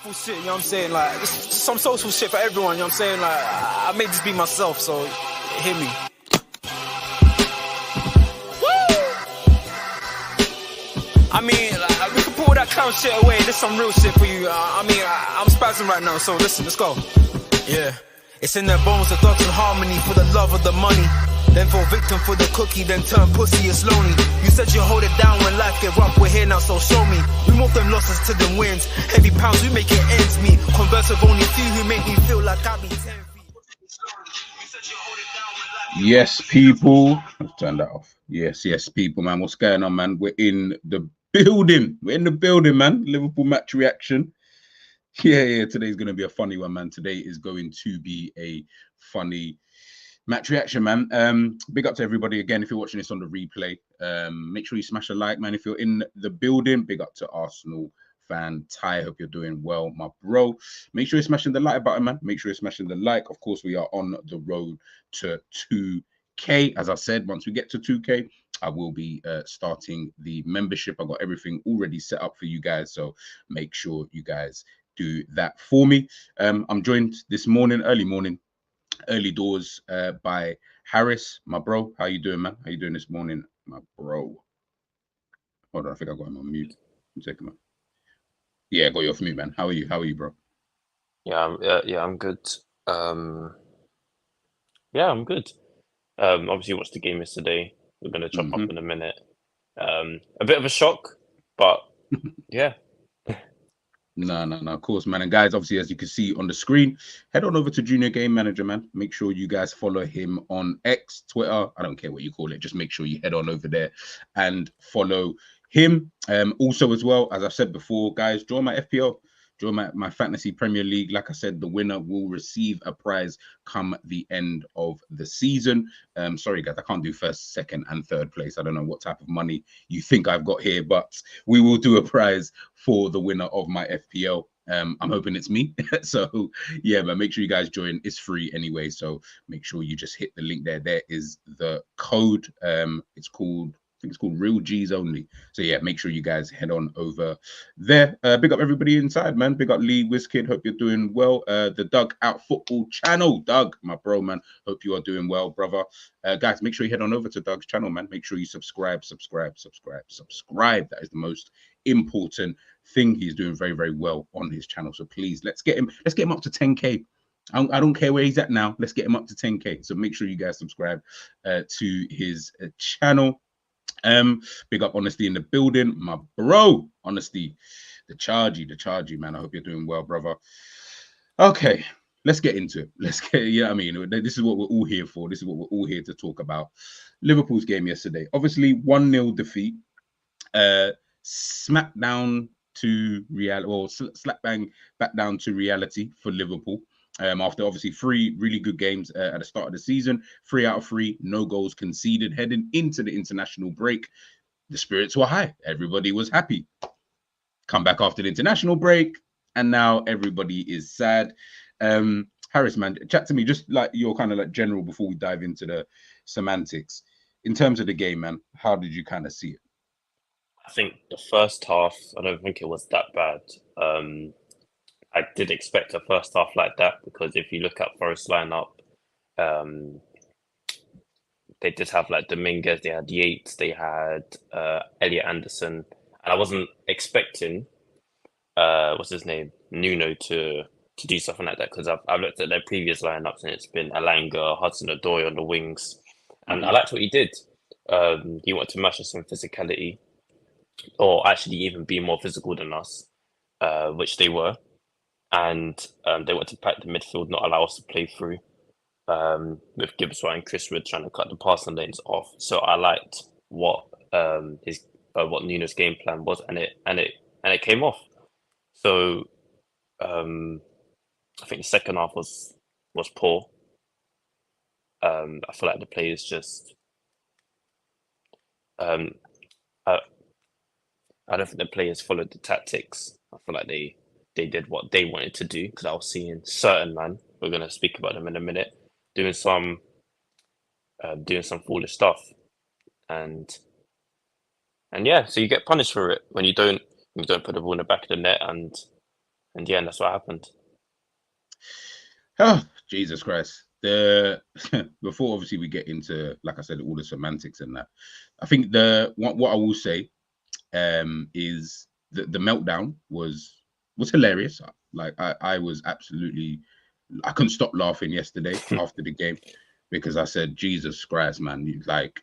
playful shit, you know what I'm saying? Like, it's some social shit for everyone, you know what I'm saying? Like, I made this be myself, so hear me. I mean, like, we can pull that clown shit away. This some real shit for you. I'm spazzing right now, so listen, let's go. Yeah. It's in their bones, the thoughts and harmony for the love of the money. Then fall victim for the cookie, then turn pussy, it's lonely. You said you hold it down when life get rough, we're here now, so show me. We move them losses to them wins. Heavy pounds, we make it ends meet. Converse with only few who make me feel like I be 10 feet. Yes, people. Let's turn that off. Yes, people, man. What's going on, man? We're in the building. Man. Liverpool match reaction. Yeah. Today's going to be a funny one, man. Today is going to be a funny match reaction, man. Big up to everybody again. If you're watching this on the replay, make sure you smash a like, man. If you're in the building, big up to Arsenal fan Ty. Hope you're doing well, my bro. Make sure you're smashing the like button, man. Make sure you're smashing the like. Of course, we are on the road to 2K. As I said, once we get to 2K, I will be starting the membership. I got everything already set up for you guys, so make sure you guys do that for me. I'm joined this morning, early doors, by Harris, my bro. How you doing, man? How you doing this morning, my bro? Hold on, I think I got him on mute. Check him out. Yeah, I got you off mute, man. How are you, bro? I'm good. I'm good. Obviously watched the game yesterday. We're gonna chop up in a minute. A bit of a shock, but yeah. No, of course, man. And guys, obviously, as you can see on the screen, head on over to Junior Game Manager, man. Make sure you guys follow him on X, Twitter. I don't care what you call it. Just make sure you head on over there and follow him. Also, as well, as I've said before, guys, join my FPL. Join my Fantasy Premier League. Like I said, the winner will receive a prize come the end of the season. Sorry, guys, I can't do first, second, and third place. I don't know what type of money you think I've got here, but we will do a prize for the winner of my FPL. I'm hoping it's me. So, yeah, but make sure you guys join. It's free anyway, so make sure you just hit the link there. There is the code. It's called Real G's Only. So yeah, make sure you guys head on over there. Big up everybody inside, man. Big up Lee, WizKid. Hope you're doing well. The Doug Out Football channel. Doug, my bro, man. Hope you are doing well, brother. Guys, make sure you head on over to Doug's channel, man. Make sure you subscribe. That is the most important thing. He's doing very, very well on his channel. So please, let's get him up to 10K. I don't care where he's at now. Let's get him up to 10K. So make sure you guys subscribe to his channel. Big up Honesty in the building, my bro. Honesty, the chargy, man. I hope you're doing well, brother. Okay, let's get into it. This is what we're all here for. This is what we're all here to talk about. Liverpool's game yesterday, obviously 1-0 defeat. Slap bang back down to reality for Liverpool. After obviously 3 really good games at the start of the season, 3 out of 3, no goals conceded. Heading into the international break, the spirits were high. Everybody was happy. Come back after the international break, and now everybody is sad. Harris, man, chat to me just like your kind of like general before we dive into the semantics. In terms of the game, man, how did you kind of see it? I think the first half, I don't think it was that bad. I did expect a first half like that because if you look at Forest lineup, they did have like Dominguez, they had Yates, they had Elliot Anderson, and I wasn't expecting what's his name, Nuno to do something like that because I've looked at their previous lineups and it's been Alanga, Hudson-Odoi on the wings, and I liked what he did. He wanted to match us in physicality, or actually even be more physical than us, which they were. And they want to pack the midfield, not allow us to play through. With Gibbs White and Chris Wood trying to cut the passing lanes off. So I liked what Nuno's game plan was, and it came off. So I think the second half was poor. I feel like the players just I don't think the players followed the tactics. I feel like they did what they wanted to do because I was seeing certain man, we're going to speak about them in a minute, doing some foolish stuff, and yeah, so you get punished for it when you don't put the ball in the back of the net, and And yeah, and that's what happened. Oh, Jesus Christ. The before obviously we get into, like I said, all the semantics and that, I think what I will say is the meltdown was hilarious. Like I was absolutely, I couldn't stop laughing yesterday after the game because I said, Jesus Christ, man, like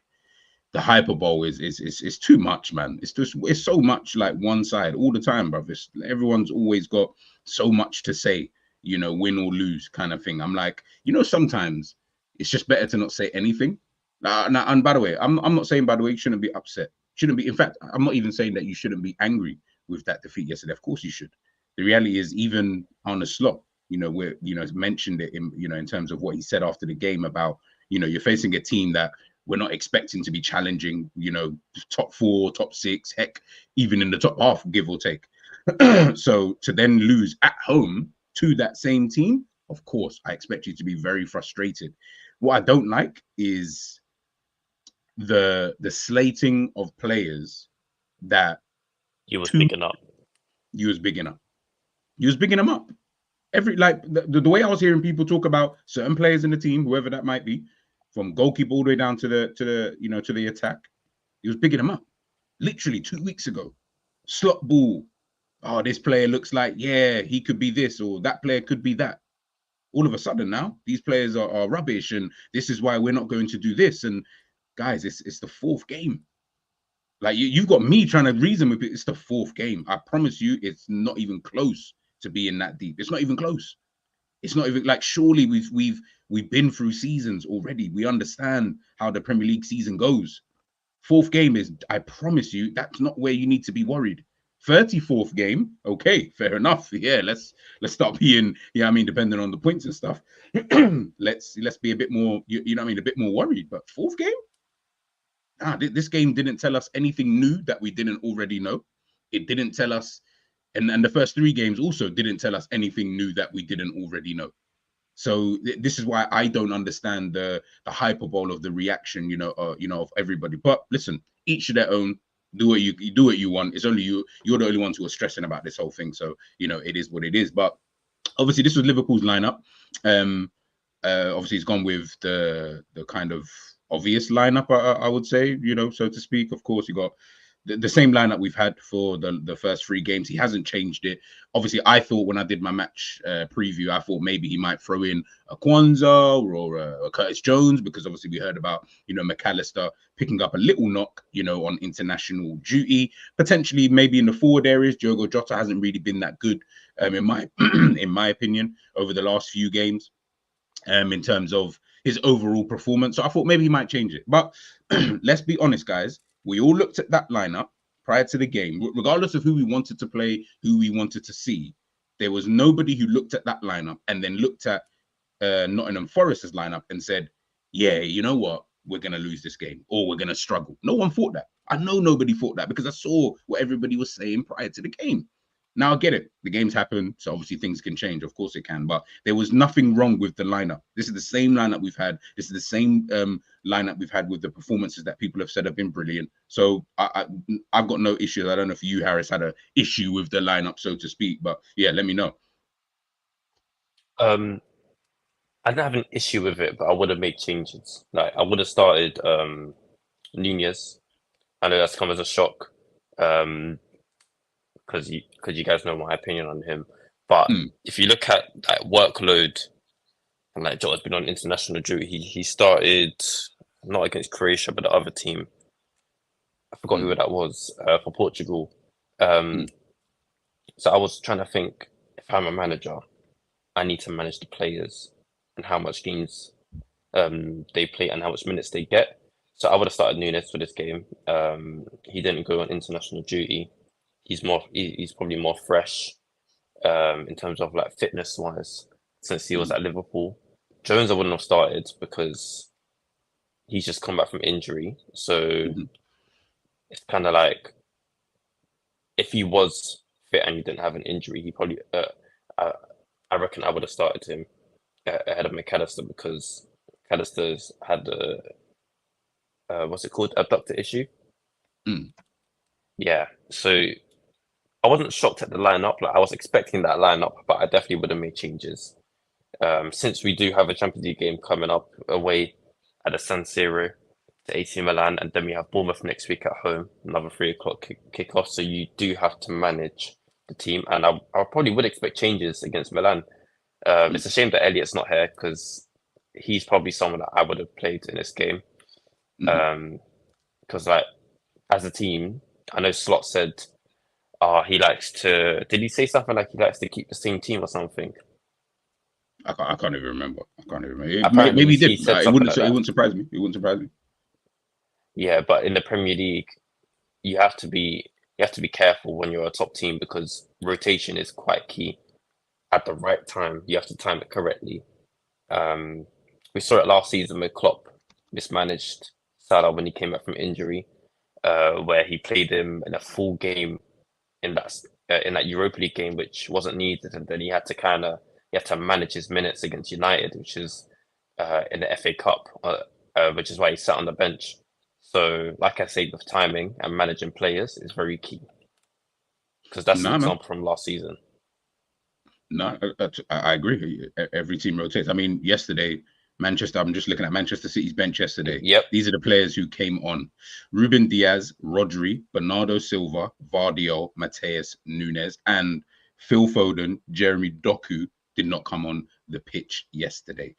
the hyperbole is too much, man. It's so much like one side all the time, bro. Everyone's always got so much to say, win or lose kind of thing. I'm like, sometimes it's just better to not say anything. Now, and by the way, I'm not saying, by the way, you shouldn't be upset. Shouldn't be. In fact, I'm not even saying that you shouldn't be angry with that defeat yesterday. Of course you should. The reality is, even on the slot, where mentioned it in terms of what he said after the game about, you're facing a team that we're not expecting to be challenging, top 4, top 6, heck, even in the top half, give or take. So to then lose at home to that same team, of course, I expect you to be very frustrated. What I don't like is the slating of players that You was picking up. You was bigging up. You was bigging them up. The way I was hearing people talk about certain players in the team, whoever that might be, from goalkeeper all the way down to the attack, he was bigging them up. Literally 2 weeks ago, slot ball. Oh, this player looks like, yeah, he could be this, or that player could be that. All of a sudden now, these players are rubbish, and this is why we're not going to do this. And guys, it's the 4th game. Like you've got me trying to reason with it. It's the 4th game. I promise you, it's not even close to being that deep. It's not even close. It's not even like, surely we've been through seasons already. We understand how the Premier League season goes. 4th game is, I promise you, that's not where you need to be worried. 34th game, okay, fair enough. Yeah, let's start being, depending on the points and stuff. let's be a bit more, a bit more worried. But 4th game, this game didn't tell us anything new that we didn't already know. It didn't tell us, and the first 3 games also didn't tell us anything new that we didn't already know. So this is why I don't understand the hyperbole of the reaction, of everybody. But listen, each of their own. Do what you want. It's only you. You're the only ones who are stressing about this whole thing. So it is what it is. But obviously, this was Liverpool's lineup. Obviously, he's gone with the kind of obvious lineup, I would say, so to speak. Of course, you got the same lineup we've had for the first 3 games. He hasn't changed it. Obviously, I thought when I did my match preview, I thought maybe he might throw in a Kwanzaa or a Curtis Jones, because obviously we heard about, McAllister picking up a little knock, on international duty. Potentially, maybe in the forward areas, Diogo Jota hasn't really been that good, in my in my opinion, over the last few games, in terms of his overall performance. So I thought maybe he might change it. But let's be honest, guys. We all looked at that lineup prior to the game, regardless of who we wanted to play, who we wanted to see. There was nobody who looked at that lineup and then looked at Nottingham Forest's lineup and said, yeah, you know what? We're going to lose this game, or we're going to struggle. No one thought that. I know nobody thought that, because I saw what everybody was saying prior to the game. Now I get it. The games happen, so obviously things can change. Of course it can, but there was nothing wrong with the lineup. This is the same lineup we've had. This is the same lineup we've had with the performances that people have said have been brilliant. So I've got no issues. I don't know if you, Harris, had an issue with the lineup, so to speak, but yeah, let me know. I didn't have an issue with it, but I would have made changes. Like I would have started Nunez. I know that's come as a shock, because you guys know my opinion on him. But if you look at like workload, and like Jota's been on international duty, he started not against Croatia, but the other team. I forgot who that was, for Portugal. So I was trying to think, if I'm a manager, I need to manage the players and how much games they play and how much minutes they get. So I would have started Nunez for this game. He didn't go on international duty. He's probably more fresh, in terms of like fitness wise, since he was at Liverpool. Jones I wouldn't have started because he's just come back from injury. So it's kind of like, if he was fit and he didn't have an injury, he probably I reckon I would have started him ahead of McAllister, because McAllister's had what's it called, abductor issue. Yeah, so I wasn't shocked at the lineup. Like I was expecting that lineup, but I definitely would have made changes. Since we do have a Champions League game coming up away at the San Siro to AC Milan, and then we have Bournemouth next week at home, another 3 o'clock kick-off. So you do have to manage the team, and I probably would expect changes against Milan. It's a shame that Elliot's not here because he's probably someone that I would have played in this game. Because like as a team, I know Slot said, he likes to. Did he say something like he likes to keep the same team or something? I can't even remember. Apparently, Maybe he did. said It something wouldn't. like It that. wouldn't surprise me. It wouldn't surprise me. Yeah, but in the Premier League, you have to be careful when you're a top team because rotation is quite key. At the right time, you have to time it correctly. We saw it last season with Klopp mismanaged Salah when he came back from injury, where he played him in a full game in that Europa League game, which wasn't needed, and then he had to manage his minutes against United, which is in the FA Cup, which is why he sat on the bench. So, like I said, with timing and managing players is very key because that's an example from last season. No, I agree. Every team rotates. I mean, yesterday, Manchester, I'm just looking at Manchester City's bench yesterday. Yep. These are the players who came on. Ruben Diaz, Rodri, Bernardo Silva, Vardiol, Mateus Nunes, and Phil Foden, Jeremy Doku did not come on the pitch yesterday.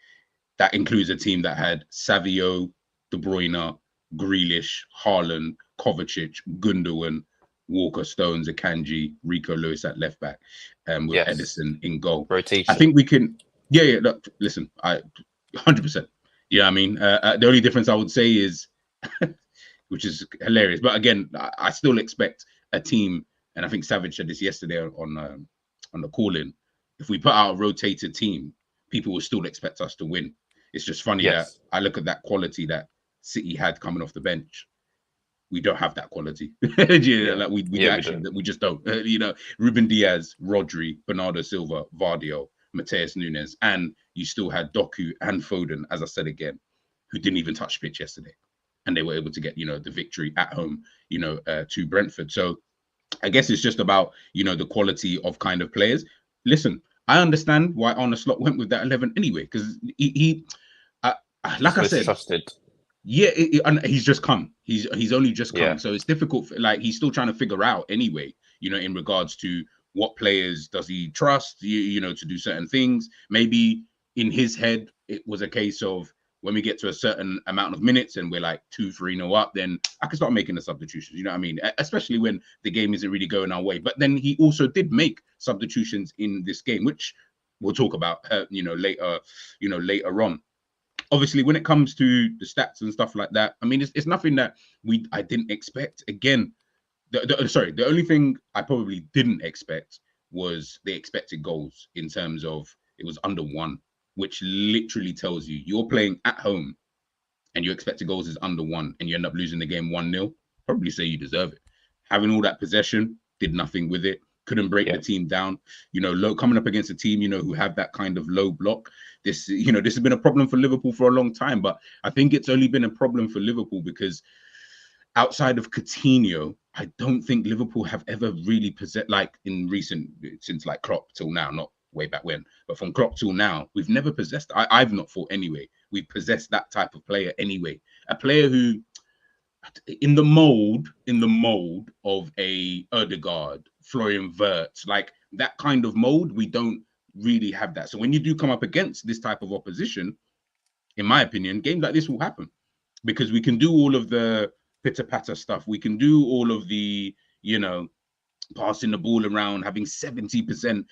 That includes a team that had Savio, De Bruyne, Grealish, Haaland, Kovacic, Gundogan, Walker, Stones, Akanji, Rico Lewis at left back, with Edison in goal. Rotation. I think we can. Yeah. Look, listen, 100%. Yeah, I mean, the only difference I would say is, which is hilarious, but again, I still expect a team, and I think Savage said this yesterday on the call-in. If we put out a rotated team, people will still expect us to win. It's just funny that I look at that quality that City had coming off the bench. We don't have that quality. Like we just don't. Ruben Diaz, Rodri, Bernardo Silva, Vardiol, Mateus Nunes, and you still had Doku and Foden, as I said again, who didn't even touch pitch yesterday, and they were able to get the victory at home, to Brentford. So I guess it's just about the quality of kind of players. Listen, I understand why Arne Slot went with that 11 anyway, because he like I said, trusted. Yeah, and he's just come. He's only just come, so it's difficult. Like he's still trying to figure out anyway. In regards to what players does he trust? To do certain things. Maybe in his head it was a case of when we get to a certain amount of minutes and we're like 2-3-0 up, then I can start making the substitutions. You know what I mean? Especially when the game isn't really going our way. But then he also did make substitutions in this game, which we'll talk about, later. Later on. Obviously, when it comes to the stats and stuff like that, I mean, it's nothing that I didn't expect. Again, the only thing I probably didn't expect was the expected goals in terms of it was under 1, which literally tells you you're playing at home and your expected goals is under 1 and you end up losing the game 1-0. Probably say you deserve it. Having all that possession, did nothing with it. Couldn't break the team down, low coming up against a team, who have that kind of low block. This has been a problem for Liverpool for a long time, but I think it's only been a problem for Liverpool because outside of Coutinho, I don't think Liverpool have ever really possessed, like since like Klopp till now, not way back when, but from Klopp till now, we've never possessed. I've not thought anyway. We've possessed that type of player anyway, a player who, in the mold of a Ødegaard, Florian Wirtz, like that kind of mold, we don't really have that. So when you do come up against this type of opposition, in my opinion, games like this will happen because we can do all of the pitter-patter stuff. We can do all of the, passing the ball around, having 70%,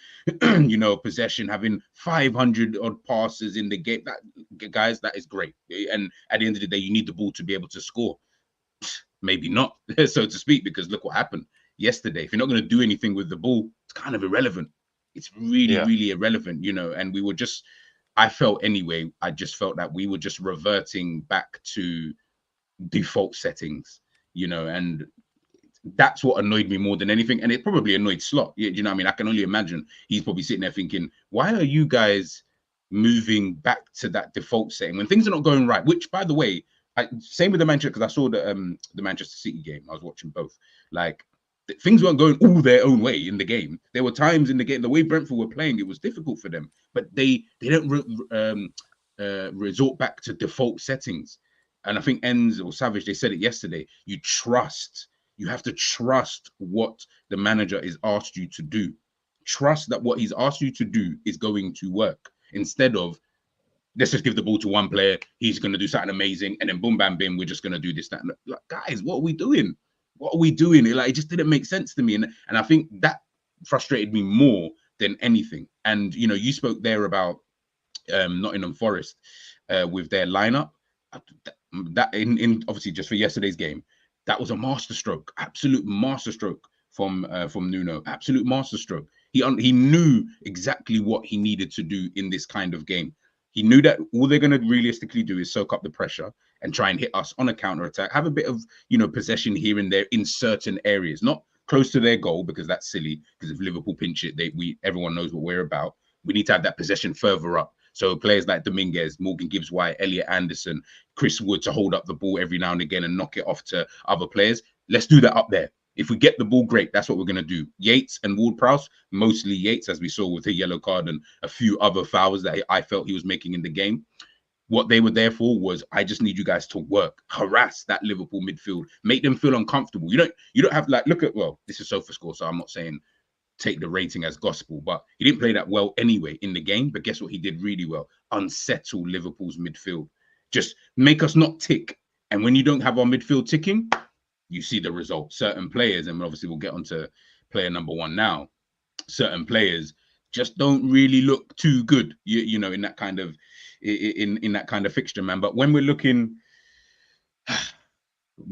possession, having 500 odd passes in the game. Guys, that is great. And at the end of the day, you need the ball to be able to score. Maybe not, so to speak, because look what happened yesterday. If you're not going to do anything with the ball, it's kind of irrelevant. It's really, really irrelevant, and we were just, I felt anyway, I just felt that we were just reverting back to default settings, and that's what annoyed me more than anything. And it probably annoyed Slot. Do you know what I mean? I can only imagine he's probably sitting there thinking, why are you guys moving back to that default setting when things are not going right? Which, by the way, same with the Manchester, because I saw the Manchester City game. I was watching both. Like, things weren't going all their own way in the game. There were times in the game, the way Brentford were playing, it was difficult for them. But they don't resort back to default settings. And I think Enz or Savage, they said it yesterday. You have to trust what the manager is asked you to do. Trust that what he's asked you to do is going to work. Instead of, let's just give the ball to one player, he's going to do something amazing, and then boom, bam, bim, we're just going to do this, that. And like, guys, what are we doing? What are we doing? It just didn't make sense to me. And I think that frustrated me more than anything. And, you spoke there about Nottingham Forest with their lineup. That in obviously just for yesterday's game, that was a masterstroke, absolute masterstroke from Nuno, absolute masterstroke. He knew exactly what he needed to do in this kind of game. He knew that all they're going to realistically do is soak up the pressure and try and hit us on a counter attack, have a bit of possession here and there in certain areas, not close to their goal because that's silly. Because if Liverpool pinch it, everyone knows what we're about. We need to have that possession further up. So players like Dominguez, Morgan Gibbs-White, Elliot Anderson, Chris Wood to hold up the ball every now and again and knock it off to other players. Let's do that up there. If we get the ball, great. That's what we're going to do. Yates and Ward-Prowse, mostly Yates, as we saw with a yellow card and a few other fouls that I felt he was making in the game. What they were there for was, I just need you guys to work, harass that Liverpool midfield, make them feel uncomfortable. You don't have this is SofaScore, so I'm not saying take the rating as gospel, but he didn't play that well anyway in the game. But guess what? He did really well. Unsettle Liverpool's midfield. Just make us not tick. And when you don't have our midfield ticking, you see the result. Certain players, and obviously we'll get onto player number one now, certain players just don't really look too good, in that kind of in that kind of fixture, man. But when we're looking,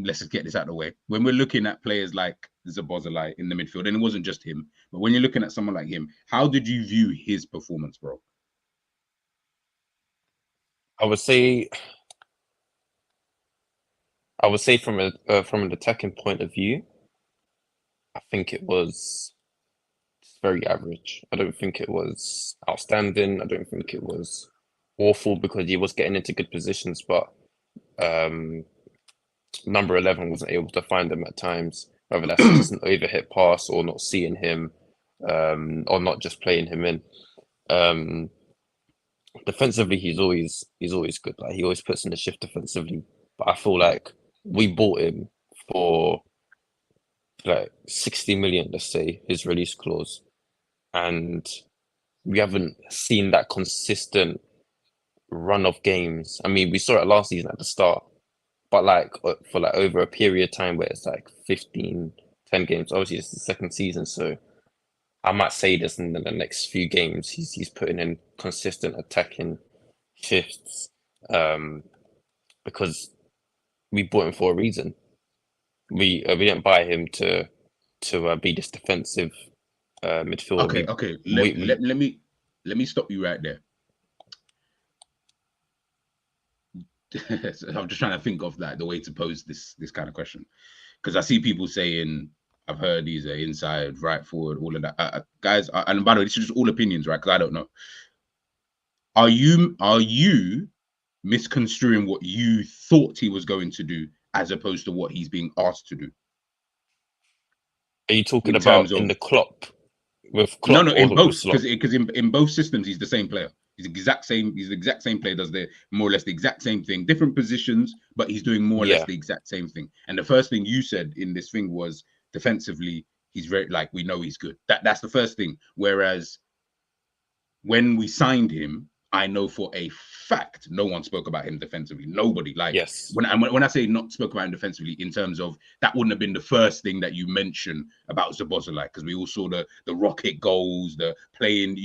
let's just get this out of the way. When we're looking at players like Szoboszlai in the midfield, and it wasn't just him, but when you're looking at someone like him, how did you view his performance, bro? I would say from an attacking point of view, I think it was very average. I don't think it was outstanding. I don't think it was awful because he was getting into good positions, but number 11 wasn't able to find him at times, whether that's just an overhit pass or not seeing him, or not just playing him in. Defensively, he's always good. Like, he always puts in the shift defensively. But I feel like we bought him for like 60 million, let's say, his release clause, and we haven't seen that consistent run of games. I mean, we saw it last season at the start, but for over a period of time where it's like 10 games. Obviously, it's the second season, so I might say this in the next few games. He's putting in consistent attacking shifts, because we bought him for a reason. We didn't buy him to be this defensive midfielder. Okay. Let me stop you right there. So I'm just trying to think of the way to pose this kind of question, because I see people saying, I've heard he's an inside, right forward, all of that. Guys, and by the way, this is just all opinions, right? Because I don't know. Are you misconstruing what you thought he was going to do as opposed to what he's being asked to do? Are you talking about in the Klopp? With Klopp? No, in both, because in both systems he's the same player. He's the exact same player, does more or less the exact same thing, different positions, but he's doing more or less the exact same thing. And the first thing you said in this thing was, defensively, he's very, we know he's good. That's the first thing. Whereas when we signed him, I know for a fact no one spoke about him defensively. Nobody. Yes. When I say not spoke about him defensively, in terms of that wouldn't have been the first thing that you mentioned about Szoboszlai, because we all saw the rocket goals, the playing,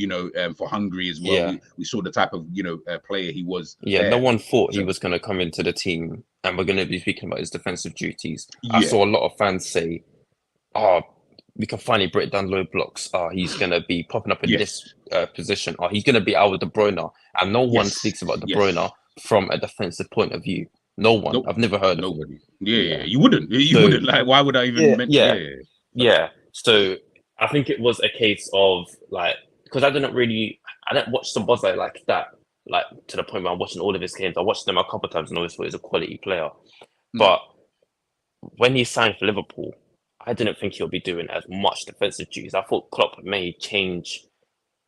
for Hungary as well. Yeah. We saw the type of player he was. Yeah, there. No one thought he was going to come into the team and we're going to be speaking about his defensive duties. Yeah. I saw a lot of fans say, we can finally break down low blocks. He's going to be popping up in this position. He's going to be out with De Bruyne. And no one speaks about De Bruyne from a defensive point of view. No one. Nope. I've never heard of nobody. Yeah. You wouldn't. You wouldn't. Why would I even mention? Yeah. So I think it was a case of because I didn't watch Szoboszlai like that, to the point where I'm watching all of his games. I watched them a couple of times and always thought he was a quality player. But when he signed for Liverpool, I didn't think he'll be doing as much defensive duties. I thought Klopp may change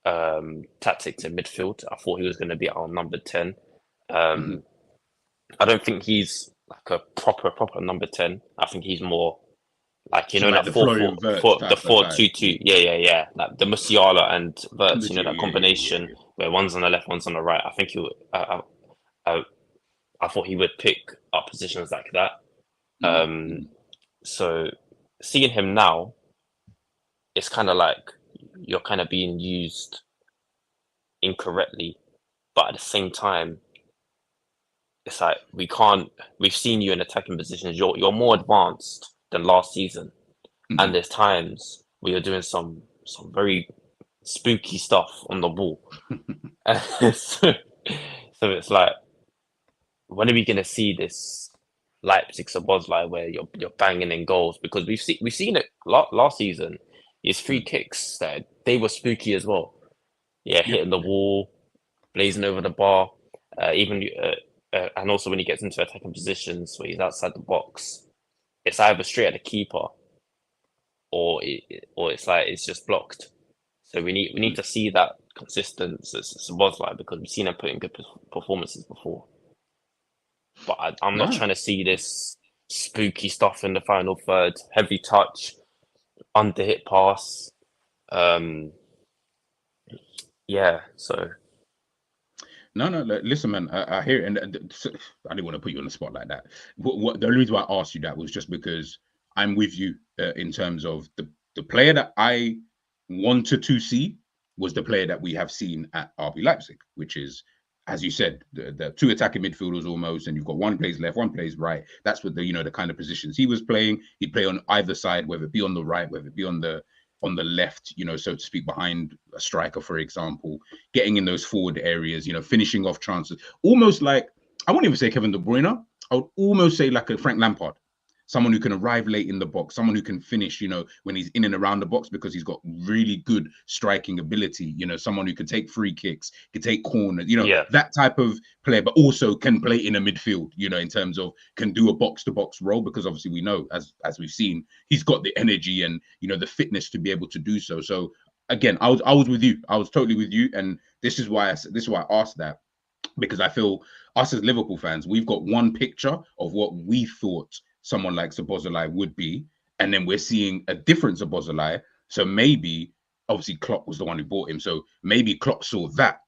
tactics in midfield. I thought he was going to be our number 10. Mhm. I don't think he's like a proper number 10. I think he's more like, So like that the 4 Florian 4 Wirtz 4 the type of four guy. two two. Yeah. Like the Musiala and Wirtz, Literally, that combination where one's on the left, one's on the right. I think I thought he would pick up positions like that. Mhm. So seeing him now, it's kind of like you're kind of being used incorrectly, but at the same time, it's like we've seen you in attacking positions. You're more advanced than last season, and Mhm. there's times where you're doing some very spooky stuff on the ball. so, so it's like, when are we gonna see this Leipzig Szoboszlai where you're banging in goals? Because we've seen it last season. His free kicks, that they were spooky as well. Yeah, Yep. hitting the wall, blazing over the bar. And also when he gets into attacking positions where he's outside the box, it's either straight at the keeper or it's like it's just blocked. So we need to see that consistent Szoboszlai, because we've seen him put in good performances before. But I'm not No. trying to see this spooky stuff in the final third. Heavy touch, under hit pass. Yeah. So No, listen, man. I hear it, and I didn't want to put you on the spot like that. The only reason why I asked you that was just because I'm with you in terms of the player that I wanted to see was the player that we have seen at RB Leipzig, which is, as you said, the two attacking midfielders almost, and you've got one plays left, one plays right. That's what the kind of positions he was playing. He'd play on either side, whether it be on the right, whether it be on the left, so to speak, behind a striker, for example, getting in those forward areas, finishing off chances, almost like, I wouldn't even say Kevin De Bruyne. I would almost say like a Frank Lampard, someone who can arrive late in the box, someone who can finish, when he's in and around the box, because he's got really good striking ability, someone who can take free kicks, can take corners, yeah, that type of player, but also can play in a midfield, in terms of can do a box to box role, because obviously we know, as we've seen, he's got the energy and, the fitness to be able to do so. So again, I was with you. I was totally with you. And this is why I asked that, because I feel us as Liverpool fans, we've got one picture of what we thought someone like Szoboszlai would be, and then we're seeing a different Szoboszlai. So maybe, obviously, Klopp was the one who bought him. So maybe Klopp saw that,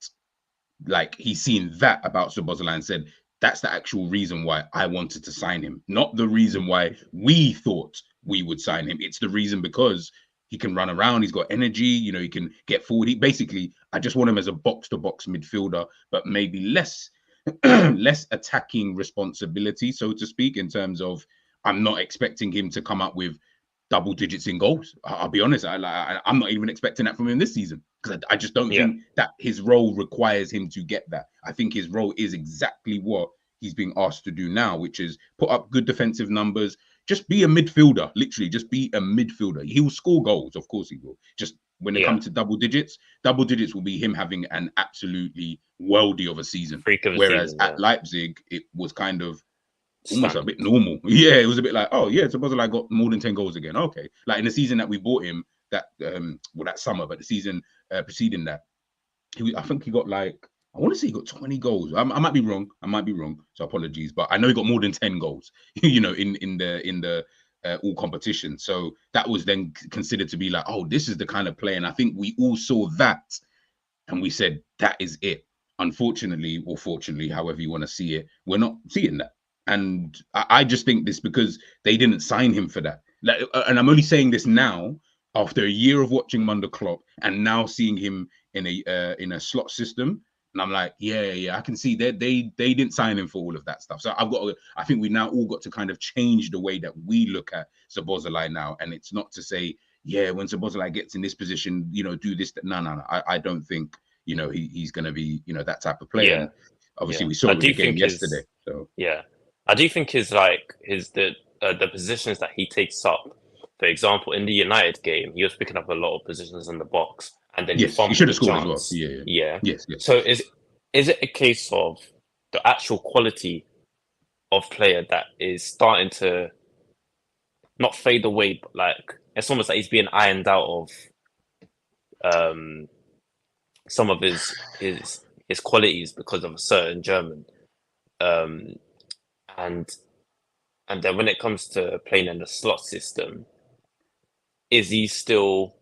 like he's seen that about Szoboszlai and said, that's the actual reason why I wanted to sign him, not the reason why we thought we would sign him. It's the reason because he can run around, he's got energy, he can get forward. I just want him as a box-to-box midfielder, but maybe less less attacking responsibility, so to speak, in terms of, I'm not expecting him to come up with double digits in goals. I'll be honest, I'm not even expecting that from him this season, because I just don't think that his role requires him to get that. I think his role is exactly what he's being asked to do now, which is put up good defensive numbers, just be a midfielder, literally just be a midfielder. He will score goals, of course he will. Just when it comes to double digits will be him having an absolutely worldy of a season. freak of a Whereas season. at Leipzig, it was kind of almost a Standard. bit normal. Yeah, it was a bit like, oh yeah, suppose I got more than 10 goals again. Okay. Like in the season that we bought him, that summer, but the season preceding that, I think he got like, I want to say he got 20 goals. I might be wrong. So apologies, but I know he got more than 10 goals, in the all competition. So that was then considered to be like, oh, this is the kind of play. And I think we all saw that and we said, that is it. Unfortunately, or fortunately, however you want to see it, we're not seeing that. And I just think this because they didn't sign him for that. Like, and I'm only saying this now after a year of watching him under Klopp and now seeing him in a slot system. And I'm like, yeah, I can see that they didn't sign him for all of that stuff. So I think we now all got to kind of change the way that we look at Szoboszlai now. And it's not to say, yeah, when Szoboszlai gets in this position, do this. No. I don't think, he's going to be, that type of player. Yeah. And obviously, Yeah. we saw I it in do the game think yesterday. So yeah, I do think the positions that he takes up. For example, in the United game, he was picking up a lot of positions in the box, and then he yes, he fumbled should a have scored as well. chance. Yeah. Yeah. Yes. So is it a case of the actual quality of player that is starting to not fade away, but like it's almost like he's being ironed out of some of his qualities because of a certain German. Um, and and then when it comes to playing in the slot system, is he still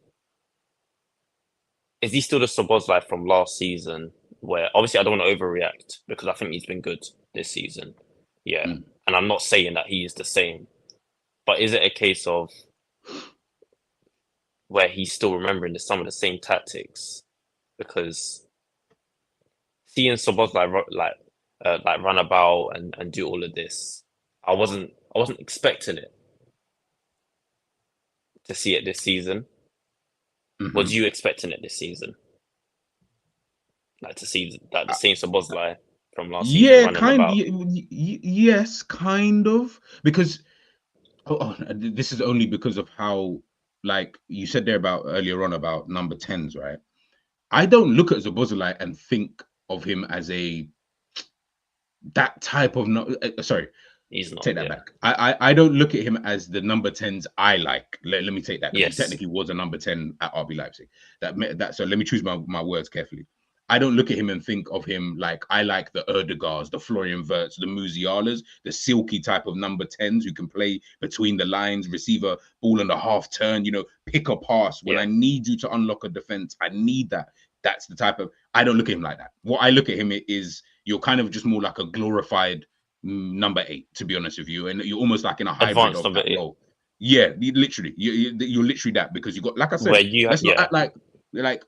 the Szoboszlai from last season? Where obviously I don't want to overreact because I think he's been good this season. Yeah, and I'm not saying that he is the same, but is it a case of where he's still remembering some of the same tactics? Because seeing Szoboszlai like run about and do all of this, I wasn't expecting it to see it this season. Was you expecting it this season? Like to see like the same Szoboszlai from last season running about? Yes, kind of. Because this is only because of how, like you said there about earlier on about number 10s, right? I don't look at Szoboszlai and think of him as that type of sorry. He's not. Take that back. I don't look at him as the number 10s I like. Let me take that. Yes. He technically was a number 10 at RB Leipzig. So let me choose my words carefully. I don't look at him and think of him like I like the Erdegars, the Florian Wirtz, the Musialas, the silky type of number 10s who can play between the lines, receive a ball in the half turn, pick a pass. When I need you to unlock a defense, I need that. That's the type of, I don't look at him like that. What I look at him is you're kind of just more like a glorified number 8, to be honest with you, and you're almost like in a hybrid of that role. Yeah, literally, you're literally that, because you got, like I said, let's not act like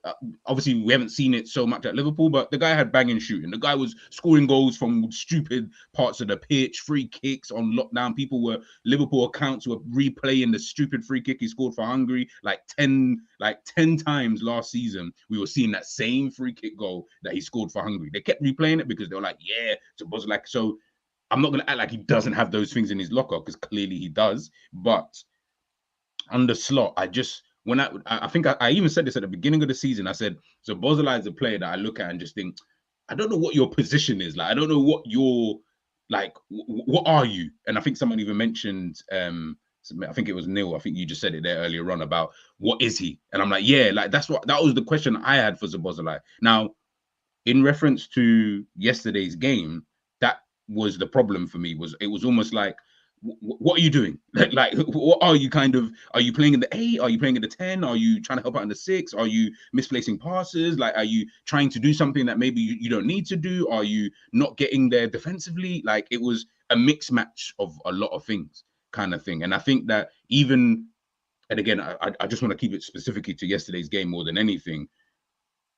obviously we haven't seen it so much at Liverpool, but the guy had banging shooting. The guy was scoring goals from stupid parts of the pitch, free kicks on lockdown. Liverpool accounts were replaying the stupid free kick he scored for Hungary like 10 times last season. We were seeing that same free kick goal that he scored for Hungary. They kept replaying it because they were like, yeah, so I'm not going to act like he doesn't have those things in his locker, because clearly he does. But under slot, I think I even said this at the beginning of the season. I said, so Szoboszlai is a player that I look at and just think, I don't know what your position is. Like, I don't know what what are you? And I think someone even mentioned, I think it was Neil. I think you just said it there earlier on about what is he? And I'm like, yeah, like that was the question I had for Szoboszlai. Now, in reference to yesterday's game, that was the problem for me. It was almost like, what are you doing? Like, what are you are you playing in the 8? Are you playing in the 10? Are you trying to help out in the 6? Are you misplacing passes? Like, are you trying to do something that maybe you don't need to do? Are you not getting there defensively? Like, it was a mixed match of a lot of things, kind of thing. And I think that and again, I just want to keep it specifically to yesterday's game more than anything.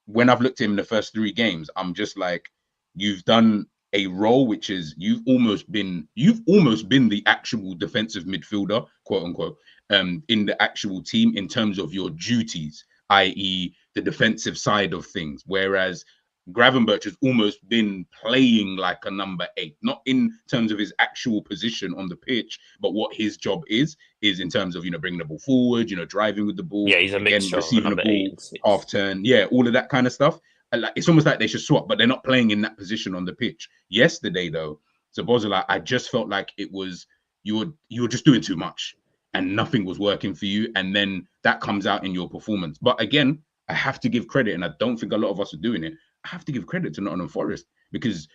When I've looked at him in the first 3 games, I'm just like, you've done a role which is you've almost been the actual defensive midfielder, quote unquote, in the actual team in terms of your duties, i.e. the defensive side of things. Whereas Gravenberch has almost been playing like a number 8, not in terms of his actual position on the pitch, but what his job is in terms of, bringing the ball forward, driving with the ball. Yeah, he's a mixture, receiving the ball, half turn. Yeah, all of that kind of stuff. Like, it's almost like they should swap, but they're not playing in that position on the pitch. Yesterday, though, Szoboszlai, I just felt like it was, you were just doing too much and nothing was working for you. And then that comes out in your performance. But again, I have to give credit, and I don't think a lot of us are doing it. I have to give credit to Nottingham Forest, because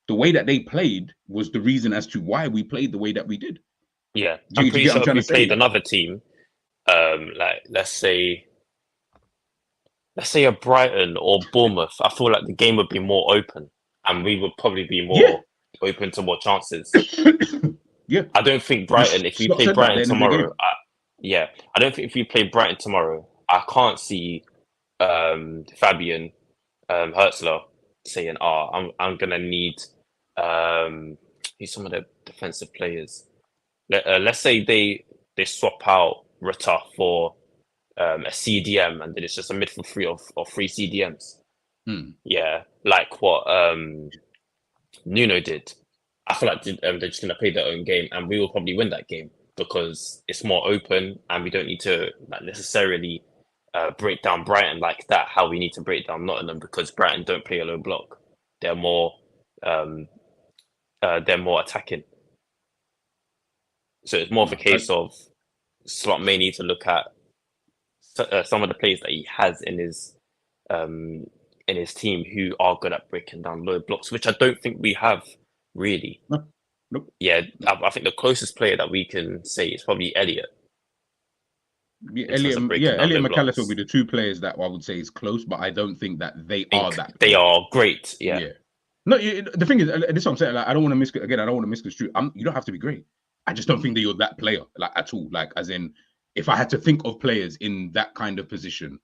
the way that they played was the reason as to why we played the way that we did. Yeah, I'm pretty sure if we played another team, like let's say a Brighton or Bournemouth, I feel like the game would be more open, and we would probably be more open to more chances. Yeah, I don't think Brighton. If we play Brighton tomorrow, I don't think if we play Brighton tomorrow, I can't see Fabian Hertzler saying, I'm gonna need who's some of the defensive players. Let's say they swap out Rata for a CDM, and then it's just a midfield 3 of 3 CDMs. Yeah, like what Nuno did. I feel like they're just gonna play their own game, and we will probably win that game because it's more open, and we don't need to necessarily break down Brighton like that. How we need to break down Nottingham, because Brighton don't play a low block. They're more attacking. So it's more of a case of Slot may need to look at some of the players that he has in his team who are good at breaking down low blocks, which I don't think we have really. No, nope. Yeah, I think the closest player that we can say is probably Elliot. Yeah, In terms of breaking down Elliot low and McAllister blocks. will be the two players that I would say is close, but I don't think that they are that. They are great. Yeah. No, the thing is, this is what I'm saying. Like, I don't want to I don't want to misconstrue. You don't have to be great. I just don't think that you're that player, like at all. Like, as in, if I had to think of players in that kind of position,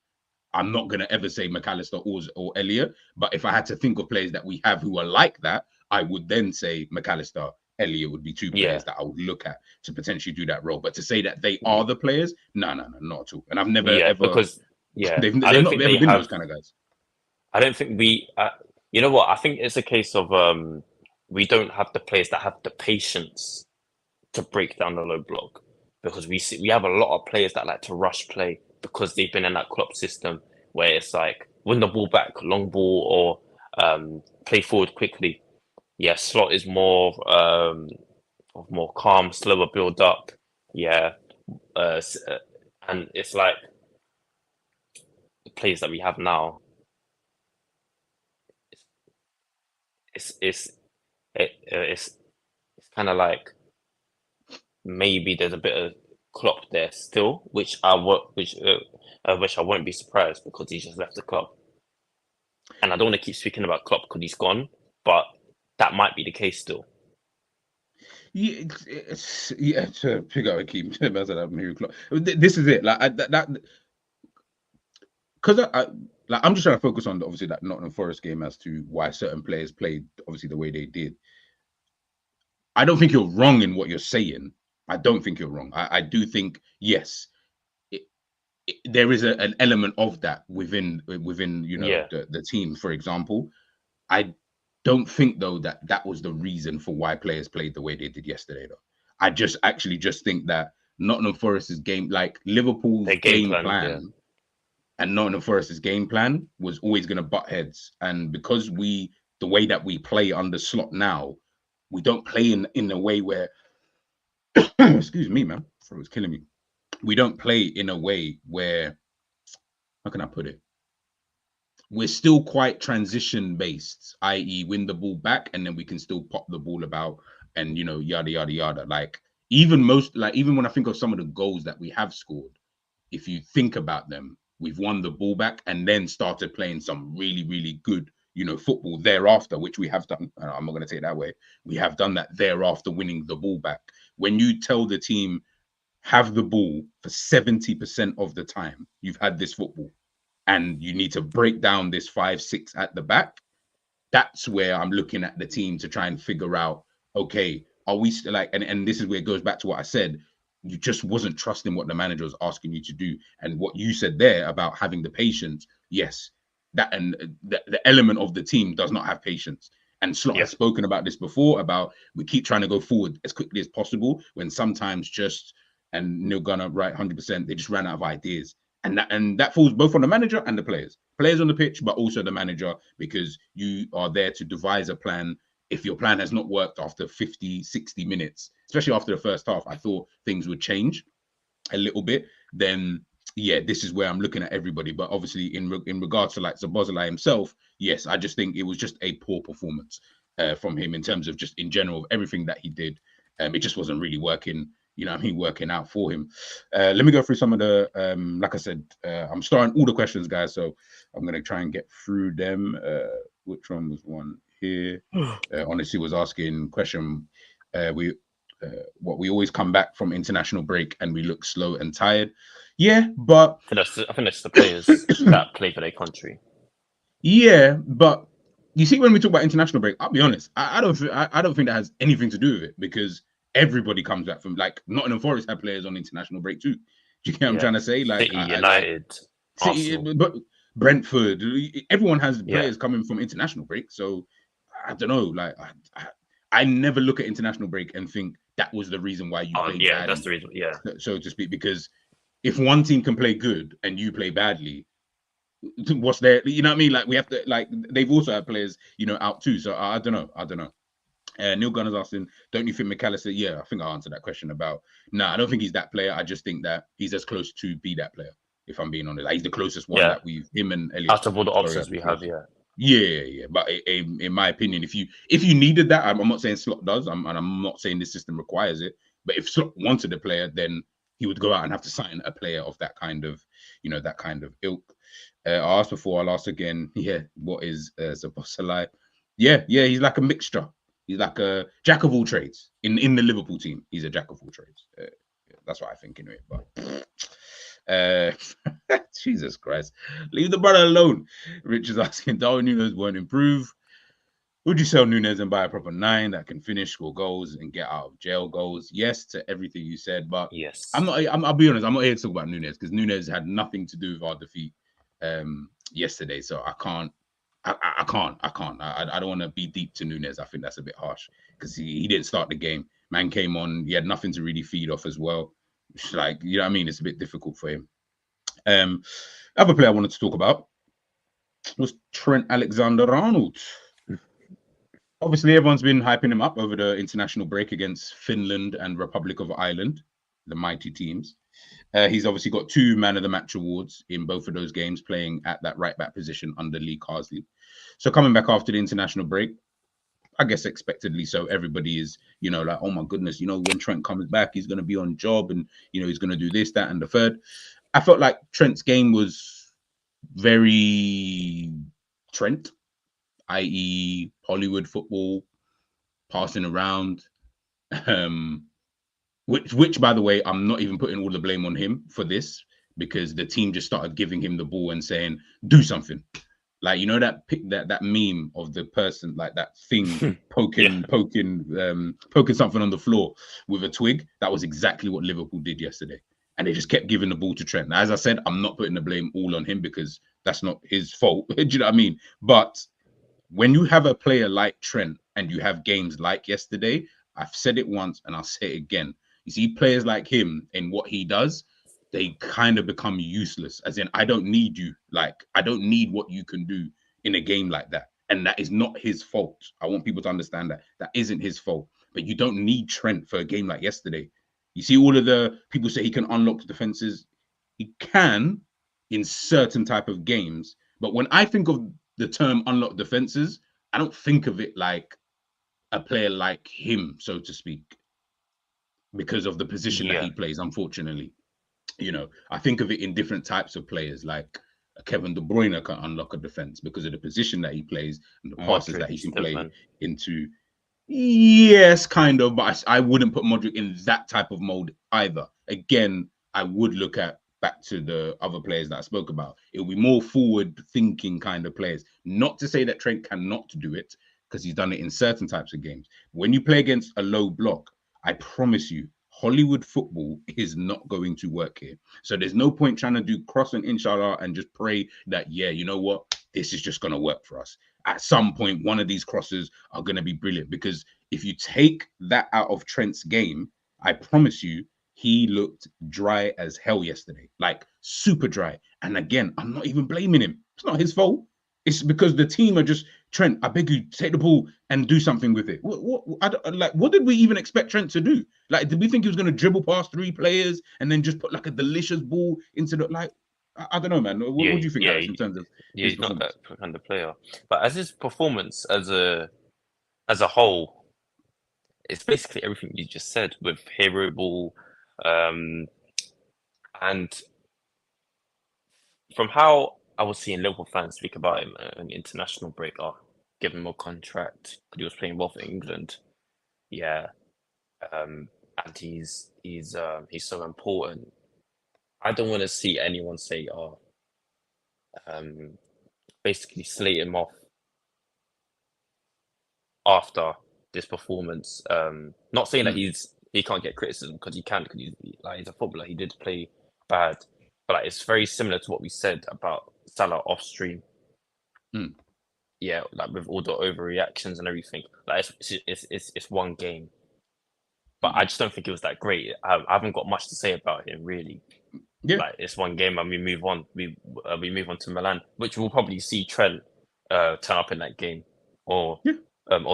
I'm not gonna ever say McAllister or Elliot. But if I had to think of players that we have who are like that, I would then say McAllister, Elliot would be two players that I would look at to potentially do that role. But to say that they are the players, no, not at all. And I've never ever because they've I don't not think ever they been have those kind of guys. I don't think we. You know what? I think it's a case of we don't have the players that have the patience to break down the low block, because we have a lot of players that like to rush play because they've been in that Klopp system where it's like win the ball back, long ball, or play forward quickly. Yeah, Slot is more calm, slower build up. Yeah, and it's like the players that we have now. It's kind of like maybe there's a bit of Klopp there still, which I won't be surprised because he just left the club. And I don't want to keep speaking about Klopp because he's gone, but that might be the case still. Yeah, to pick out a key. This is it. Like that, because I'm just trying to focus on obviously that Nottingham Forest game as to why certain players played obviously the way they did. I don't think you're wrong in what you're saying. I don't think you're wrong. I do think yes, there is an element of that within the team. For example, I don't think though that was the reason for why players played the way they did yesterday. Though I just think that Nottingham Forest's game, like Liverpool's game plan. And Nottingham Forest's game plan was always going to butt heads. And because the way that we play under Slot now, we don't play in a way where, excuse me, man, throat was killing me. We don't play in a way where, how can I put it? We're still quite transition based, i.e. win the ball back and then we can still pop the ball about and, yada, yada, yada. Like even when I think of some of the goals that we have scored, if you think about them, we've won the ball back and then started playing some really, really good, football thereafter, which we have done. I'm not going to take it that way. We have done that thereafter, winning the ball back. When you tell the team, have the ball for 70% of the time, you've had this football, and you need to break down this 5-6 at the back, that's where I'm looking at the team to try and figure out, okay, are we still like, and this is where it goes back to what I said, you just wasn't trusting what the manager was asking you to do. And what you said there about having the patience, yes, that and the element of the team does not have patience. And Slot has spoken about this before, about we keep trying to go forward as quickly as possible when sometimes and Neil Gunner, right, 100%, they just ran out of ideas. And that falls both on the manager and the players. Players on the pitch, but also the manager, because you are there to devise a plan. If your plan has not worked after 50, 60 minutes, especially after the first half, I thought things would change a little bit. Then, yeah, this is where I'm looking at everybody. But obviously, in regards to like Szoboszlai himself, yes, I just think it was just a poor performance from him in terms of just in general, everything that he did. It just wasn't really working, working out for him. Let me go through some of the, like I said, I'm starting all the questions, guys. So I'm going to try and get through them. Which one was one here? Honestly, was asking question. We always come back from international break and we look slow and tired. Yeah, but I think that's the players that play for their country. Yeah, but you see, when we talk about international break, I'll be honest, I don't think that has anything to do with it, because everybody comes back from, like, Nottingham Forest had players on international break too. Do you get what I'm trying to say? Like City, United, City, but Brentford, everyone has players coming from international break. So I don't know. Like I never look at international break and think that was the reason why you played badly. That's the reason. Yeah, so to speak, because if one team can play good and you play badly, what's there? You know what I mean? Like we have to, like, they've also had players, out too. So I don't know. Neil Gunner's asking, don't you think McAllister? Yeah, I think I answered that question about. Nah, I don't think he's that player. I just think that he's as close to be that player. If I'm being honest, like, he's the closest one that him and Elliot. Out of all the options we have, yeah. But in my opinion, if you needed that, I'm not saying Slot does, and I'm not saying this system requires it. But if Slot wanted a player, then he would go out and have to sign a player of that kind of, that kind of ilk. I asked before, I'll ask again. Yeah, what is Szoboszlai? Yeah, he's like a mixture. He's like a jack of all trades in the Liverpool team. He's a jack of all trades. That's what I think anyway. But Jesus Christ, leave the brother alone. Rich is asking, Darwin Núñez won't improve. Would you sell Núñez and buy a proper 9 that can finish, score goals, and get out of jail goals? Yes to everything you said, but yes, I'll be honest. I'm not here to talk about Núñez because Núñez had nothing to do with our defeat yesterday. So I can't. I don't want to be deep to Núñez. I think that's a bit harsh because he didn't start the game. Man came on. He had nothing to really feed off as well. It's like, you know what I mean? It's a bit difficult for him. Other player I wanted to talk about was Trent Alexander-Arnold. Obviously, everyone's been hyping him up over the international break against Finland and Republic of Ireland, the mighty teams. He's obviously got 2 Man of the Match awards in both of those games, playing at that right back position under Lee Carsley. So coming back after the international break, I guess expectedly so, everybody is, like, oh my goodness, when Trent comes back, he's going to be on job and, he's going to do this, that, and the third. I felt like Trent's game was very Trent, i.e. Hollywood football, passing around, which by the way, I'm not even putting all the blame on him for this, because the team just started giving him the ball and saying, do something. Like, that meme of the person, like that thing poking something on the floor with a twig. That was exactly what Liverpool did yesterday. And they just kept giving the ball to Trent. Now, as I said, I'm not putting the blame all on him because that's not his fault. Do you know what I mean? But when you have a player like Trent and you have games like yesterday, I've said it once and I'll say it again. You see, players like him and what he does, they kind of become useless. As in, I don't need you. Like, I don't need what you can do in a game like that. And that is not his fault. I want people to understand that. That isn't his fault. But you don't need Trent for a game like yesterday. You see, all of the people say he can unlock defenses. He can in certain type of games. But when I think of the term unlock defenses, I don't think of it like a player like him, so to speak, because of the position that he plays, unfortunately. I think of it in different types of players, like Kevin De Bruyne can unlock a defense because of the position that he plays and the passes that he can play into. Yes, kind of, but I wouldn't put Modric in that type of mold either. Again, I would look at back to the other players that I spoke about. It will be more forward-thinking kind of players. Not to say that Trent cannot do it, because he's done it in certain types of games. When you play against a low block, I promise you, Hollywood football is not going to work here. So there's no point trying to do cross and inshallah and just pray that, yeah, you know what, this is just going to work for us. At some point, one of these crosses are going to be brilliant, because if you take that out of Trent's game, I promise you, he looked dry as hell yesterday, like super dry. And again, I'm not even blaming him. It's not his fault. It's because the team are just, Trent, I beg you, take the ball and do something with it. What did we even expect Trent to do? Like, did we think he was going to dribble past 3 players and then just put like a delicious ball into the, like, I don't know, man. What do you think, Alex, in terms of he's not that kind of player. But as his performance as a whole, it's basically everything you just said with hero ball, and from how I was seeing Liverpool fans speak about him an international break, give him a contract because he was playing well for England. Yeah, and he's so important. I don't want to see anyone say, basically slate him off after this performance. Not saying that he can't get criticism, because he can, because he's a footballer. He did play bad, but like, it's very similar to what we said about Salah off stream. Yeah, like with all the overreactions and everything. Like, it's one game, but I just don't think it was that great. I haven't got much to say about him, really. Yeah, like, it's one game and we move on. We move on to Milan, which we'll probably see Trent turn up in that game or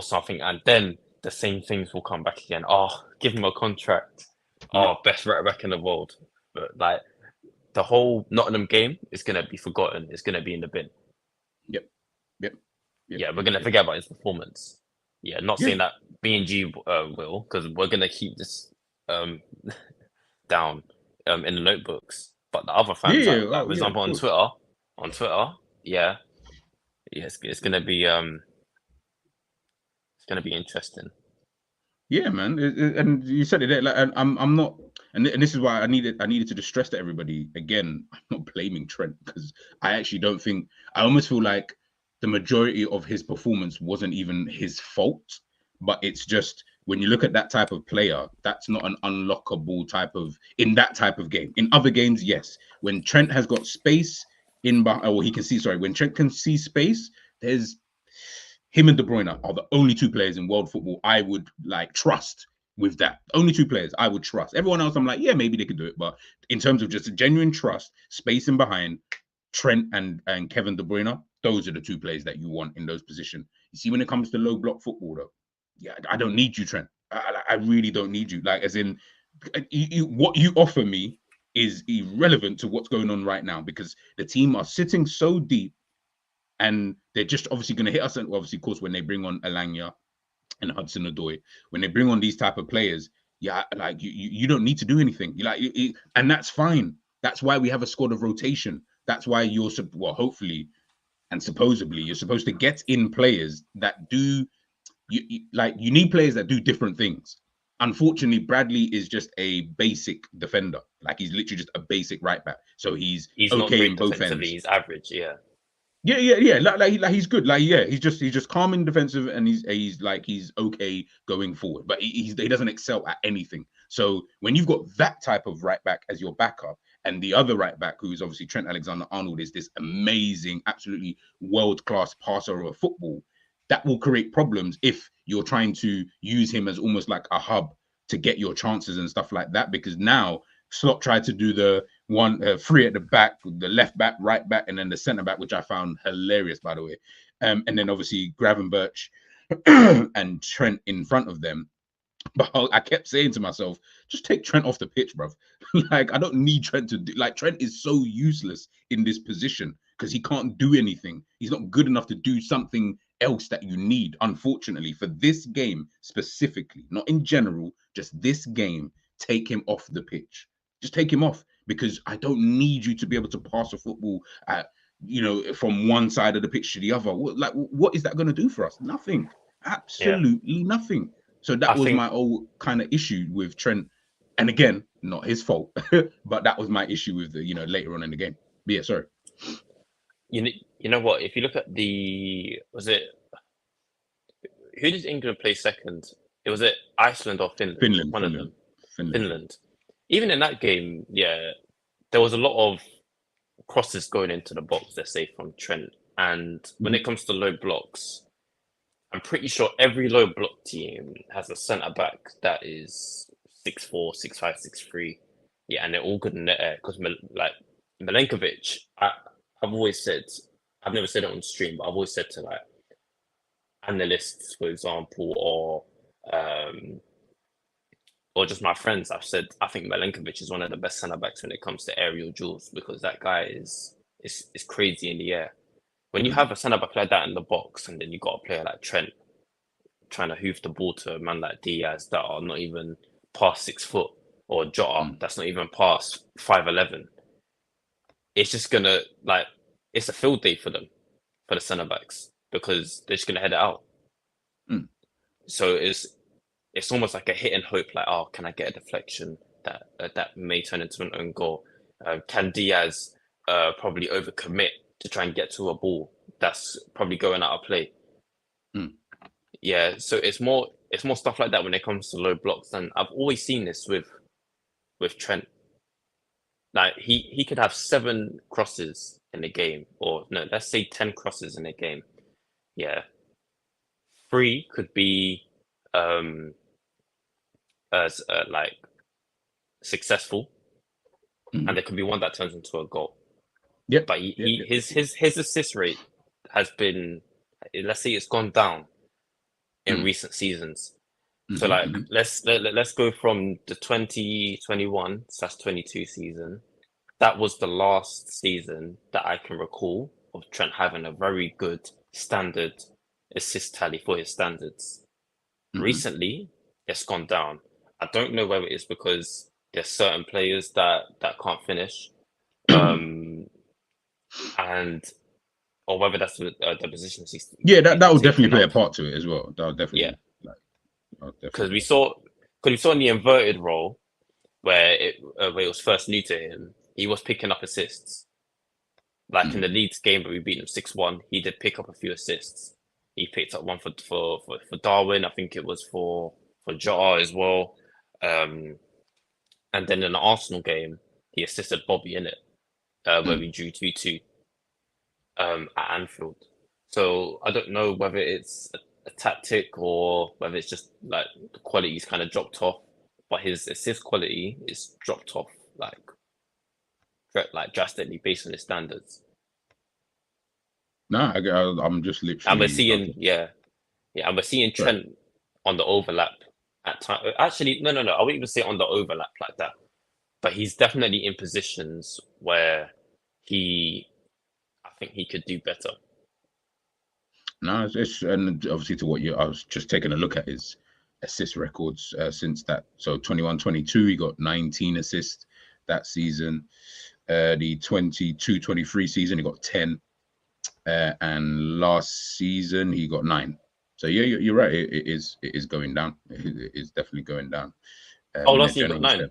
something, and then the same things will come back again. Oh, give him a contract. Oh, best right back in the world. But like the whole Nottingham game is gonna be forgotten. It's gonna be in the bin. Yep. Yeah, we're gonna forget about his performance. Yeah, not Yeah. saying that B&G will, because we're gonna keep this down in the notebooks. But the other fans, Yeah. like Oh, for yeah. Of example, course. on Twitter, yeah, it's gonna be it's gonna be interesting. Yeah, man, and you said it there. Like, and I'm not, and this is why I needed to just stress to everybody again. I'm not blaming Trent because I actually don't think. I almost feel like the majority of his performance wasn't even his fault, but it's just when you look at that type of player, that's not an unlockable type of in that type of game. In other games, yes, when Trent has got space in, or he can see. Sorry, when Trent can see space, there's him and De Bruyne are the only two players in world football I would like trust with that. Only two players I would trust. Everyone else, I'm like, yeah, maybe they could do it. But in terms of just a genuine trust, spacing behind Trent and Kevin De Bruyne, those are the two players that you want in those positions. You see, when it comes to low block football, though, yeah, I don't need you, Trent. I really don't need you. Like, as in, what you offer me is irrelevant to what's going on right now because the team are sitting so deep and they're just obviously going to hit us. And obviously, of course, when they bring on Alanya and Hudson-Odoi, when they bring on these type of players, yeah, like you don't need to do anything. You like, and that's fine. That's why we have a squad of rotation. That's why you're hopefully and supposedly you're supposed to get in players that do you need players that do different things. Unfortunately, Bradley is just a basic defender. Like he's literally just a basic right back. So he's not okay great in both defensively. ends. He's average. Yeah. Yeah. Like he's good. Like he's just calm and defensive, and he's okay going forward. But he doesn't excel at anything. So when you've got that type of right back as your backup, and the other right back, who's obviously Trent Alexander-Arnold, is this amazing, absolutely world-class passer of football, that will create problems if you're trying to use him as almost like a hub to get your chances and stuff like that. Because now Slot tried to do the one three at the back, the left back, right back, and then the centre back, which I found hilarious, by the way. And then obviously Gravenberch and Trent in front of them. But I kept saying to myself, just take Trent off the pitch, bro. Like, I don't need Trent to do. Like, Trent is so useless in this position because he can't do anything. He's not good enough to do something else that you need, unfortunately, for this game specifically, not in general, just this game. Take him off the pitch. Just take him off because I don't need you to be able to pass a football at, from one side of the pitch to the other. What is that going to do for us? Nothing. Absolutely nothing. So that was my old kind of issue with Trent. And again, not his fault, but that was my issue with the, later on in the game. But yeah, sorry. You know what? If you look at who did England play second? Was it Iceland or Finland? One of them. Finland. Even in that game, yeah, there was a lot of crosses going into the box, let's say, from Trent. And when it comes to low blocks, I'm pretty sure every low block team has a centre back that is 6'4", 6'5", 6'3". Yeah, and they're all good in the air. Because like Milenkovic, I've always said, I've never said it on stream, but I've always said to like analysts, for example, or just my friends, I've said I think Milenkovic is one of the best centre backs when it comes to aerial duels because that guy is crazy in the air. When you have a centre back like that in the box, and then you got a player like Trent trying to hoof the ball to a man like Diaz that are not even past 6 foot, or Jota that's not even past 5'11", it's just gonna it's a field day for them, for the centre backs, because they're just gonna head it out. So it's almost like a hit and hope, like, oh, can I get a deflection that may turn into an own goal? Can Diaz probably overcommit to try and get to a ball that's probably going out of play? Yeah, so it's more stuff like that when it comes to low blocks, and I've always seen this with Trent. Like he could have 7 crosses in a game, or no, let's say 10 crosses in a game. Yeah, 3 could be as like successful, and there could be one that turns into a goal. Yeah, but his assist rate has been, let's say, it's gone down in recent seasons. So like let's go from the 2021/22 season. That was the last season that I can recall of Trent having a very good standard assist tally for his standards. Recently, it's gone down. I don't know whether it's because there's certain players that can't finish, and or whether that's the positions he's that would definitely play a up. part to it as well. That would definitely because we saw in the inverted role where it was first new to him, he was picking up assists. Like in the Leeds game where we beat them 6-1, he did pick up a few assists. He picked up one for Darwin. I think it was for Jota as well. And then in the Arsenal game, he assisted Bobby in it, where we drew 2-2 at Anfield. So I don't know whether it's a tactic or whether it's just like the quality's kind of dropped off, but his assist quality is dropped off like drastically based on his standards. Nah, I'm just literally. And we're seeing, and we're seeing Trent on the overlap at time. Actually, no. I wouldn't even say on the overlap like that, but he's definitely in positions where I think he could do better. No, it's and obviously to what I was just taking a look at his assist records since that. So 21-22, he got 19 assists that season. The 22-23 season, he got 10. And last season he got 9. So yeah, you're right. It is going down. It is definitely going down. Last year he got 9.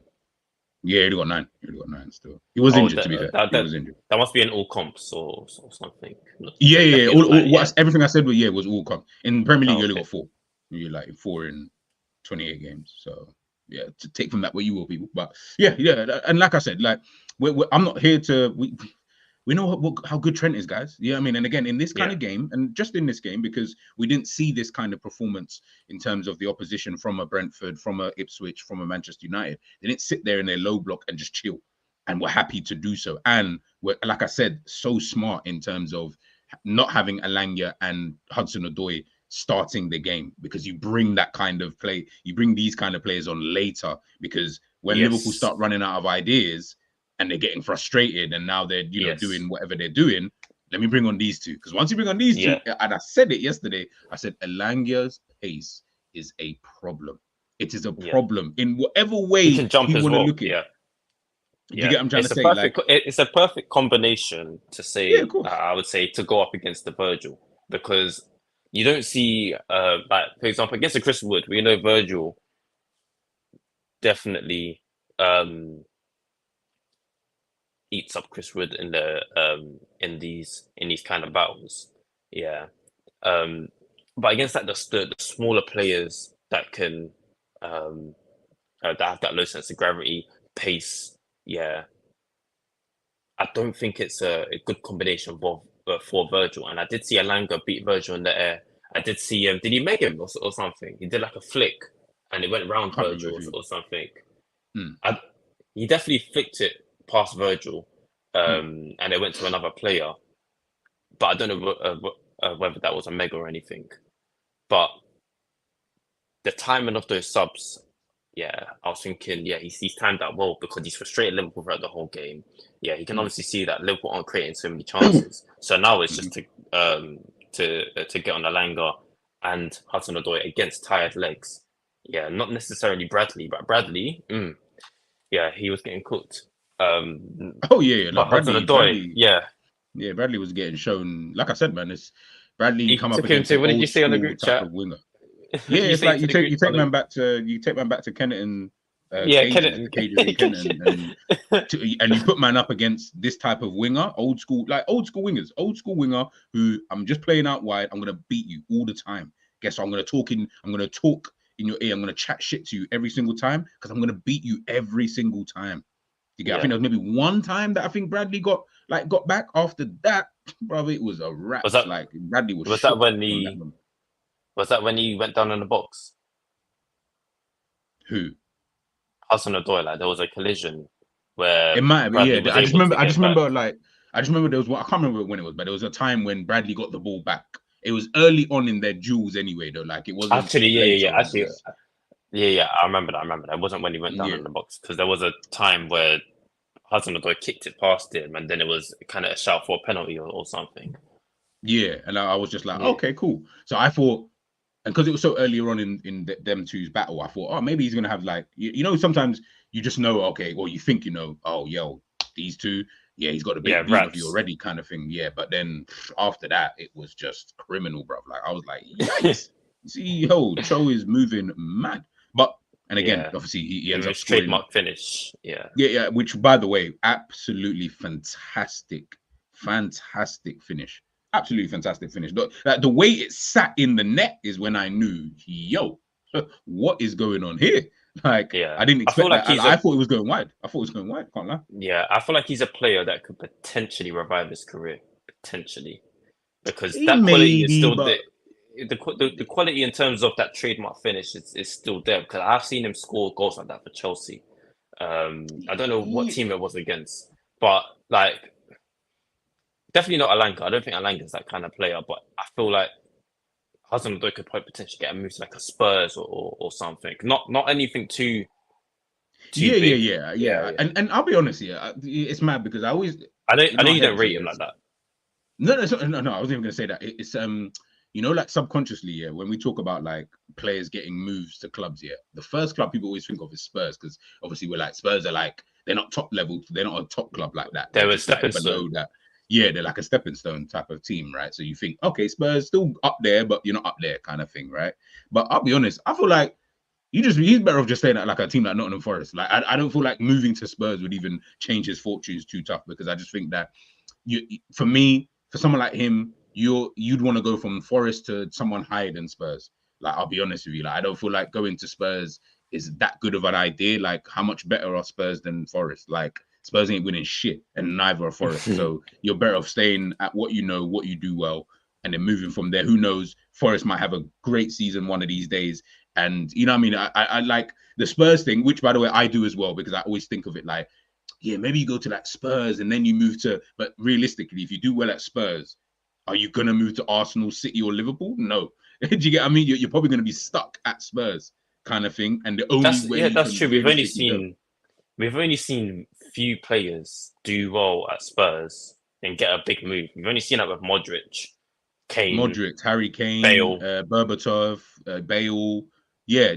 Yeah, he got 9. He got 9 still. He was injured, to be fair. He was injured. That must be in all comps or something. Yeah. Everything I said was all comps. In Premier League, you only got 4. You're like 4 in 28 games. So yeah, to take from that what you will, people. But yeah. And like I said, like I'm not here to. We know how good Trent is, guys. Yeah, I mean, and again, in this kind of game, and just in this game, because we didn't see this kind of performance in terms of the opposition from a Brentford, from a Ipswich, from a Manchester United. They didn't sit there in their low block and just chill, and we're happy to do so. And we're, like I said, so smart in terms of not having Alanya and Hudson-Odoi starting the game, because you bring that kind of play, you bring these kind of players on later, because when Liverpool start running out of ideas, and they're getting frustrated, and now they're doing whatever they're doing. Let me bring on these two, because once you bring on these two, and I said it yesterday, I said Alanya's pace is a problem. It is a problem in whatever way you want to look at it. You get what I'm trying to say? It's a perfect combination to say. I would say to go up against the Virgil, because you don't see like, for example, against the Chris Wood, we know Virgil definitely eats up Chris Wood in the in these kind of battles. But against that, the smaller players that can that have that low sense of gravity, pace, I don't think it's a good combination for Virgil. And I did see Alanga beat Virgil in the air. I did see him. Did he make him or something? He did like a flick, and it went round Virgil or something. He definitely flicked it past Virgil, and it went to another player. But I don't know whether that was a mega or anything. But the timing of those subs, I was thinking, he's timed that well, because he's frustrated Liverpool throughout the whole game. He can obviously see that Liverpool aren't creating so many chances. So now it's just to get on Alanga and Hudson-Odoi against tired legs. Not necessarily Bradley, but Bradley, he was getting cooked. Bradley, Bradley was getting shown. Like I said, man, it's Bradley come up against. What did you say on the group chat? Winger. It's like you take man back to Kenneton. Kenneton, and you put man up against this type of winger, old school winger who I'm just playing out wide. I'm gonna beat you all the time. Guess what? I'm gonna talk in your ear. I'm gonna chat shit to you every single time, because I'm gonna beat you every single time. You get? I think there was maybe one time that I think Bradley got back. After that, brother, it was a wrap. Was that like Bradley was? Was that when he? Was that when he went down in the box? Who? Hudson-Odoi, like there was a collision where it might have been. I just remember there was one. I can't remember when it was, but there was a time when Bradley got the ball back. It was early on in their duels anyway, though. Like it wasn't actually, Actually, Yeah, I remember that. It wasn't when he went down Yeah, in the box because there was a time where Hudson-Odoi kicked it past him, and then it was kind of a shout for a penalty or something. yeah, and I was just like, Yeah, okay, cool. So I thought, and because it was so earlier on in them two's battle, I thought, oh, maybe he's gonna have like, you know, sometimes you just know, okay, or you think you know, oh, yo, these two, yeah, he's got a yeah, big beef with you Rats. already, kind of thing. Yeah, but then after that, it was just criminal, bro. Like I was like, yikes. See, yo, Cho is moving mad. But and again, Yeah, obviously he with ends up his scoring. trademark finish. Yeah, Yeah. Which, by the way, absolutely fantastic finish. Absolutely fantastic finish. The way it sat in the net is when I knew, yo, what is going on here? Like yeah. I didn't I feel expect like that. he's I a thought it was going wide. Can't lie. yeah. I feel like he's a player that could potentially revive his career, potentially, because He that quality is maybe, still but there. The quality in terms of that trademark finish is still there because I've seen him score goals like that for Chelsea. I don't know what he, team it was against, but like definitely not Alanka. I don't think Alanka's that kind of player, but I feel like Hudson-Odoi could probably potentially get a move to like a Spurs or something. Not anything too big. Yeah, yeah. yeah. And I'll be honest here, it's mad because I always I in know our you don't heads rate here. him like that. No, no, no. I wasn't even gonna say that. It's you know, like subconsciously, yeah. When we talk about like players getting moves to clubs, yeah, the first club people always think of is Spurs because obviously we're like Spurs are like they're not top level, they're not a top club like that. There They're was just like stepping stone. below that. Yeah, they're like a stepping stone type of team, right? So you think, okay, Spurs still up there, but you're not up there, kind of thing, right? But I'll be honest, I feel like he's better off just staying at like a team like Nottingham Forest. Like I don't feel like moving to Spurs would even change his fortunes too tough because I just think that for me, for someone like him, you'd want to go from Forest to someone higher than Spurs. Like I'll be honest with you, like I don't feel like going to Spurs is that good of an idea. Like how much better are Spurs than Forest? Like Spurs ain't winning shit, and neither are Forest. So you're better off staying at what you know, what you do well, and then moving from there. Who knows? Forest might have a great season one of these days, and you know what I mean. I like the Spurs thing, which by the way I do as well because I always think of it like yeah, maybe you go to like Spurs and then you move to, but realistically, if you do well at Spurs, are you going to move to Arsenal, City, or Liverpool? No. Do you get what I mean? You're probably going to be stuck at Spurs kind of thing. And the only way you That's can true. realistically go. We've only seen few players do well at Spurs and get a big move. We've only seen that with Modric, Kane, Modric, Harry Kane, Bale, Berbatov, Bale. Yeah,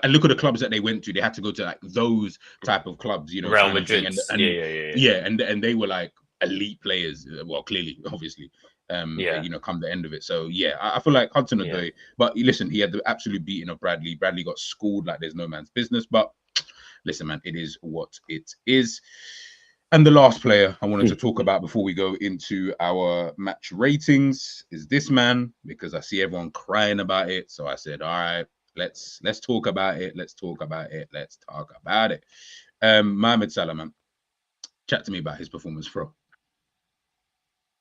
and look at the clubs that they went to. They had to go to like those type of clubs, you know, Real kind of thing. Madrid. And yeah, and they were like elite players. Well, clearly, obviously, Yeah, you know, come the end of it. So yeah, I feel like yeah. Hudson-Odoi. But listen, he had the absolute beating of Bradley. Bradley got schooled like there's no man's business. But listen, man, it is what it is. And the last player I wanted to talk about before we go into our match ratings is this man, because I see everyone crying about it. So I said, all right, let's talk about it. Let's talk about it. Let's talk about it. Mohamed Salah, man, chat to me about his performance, bro.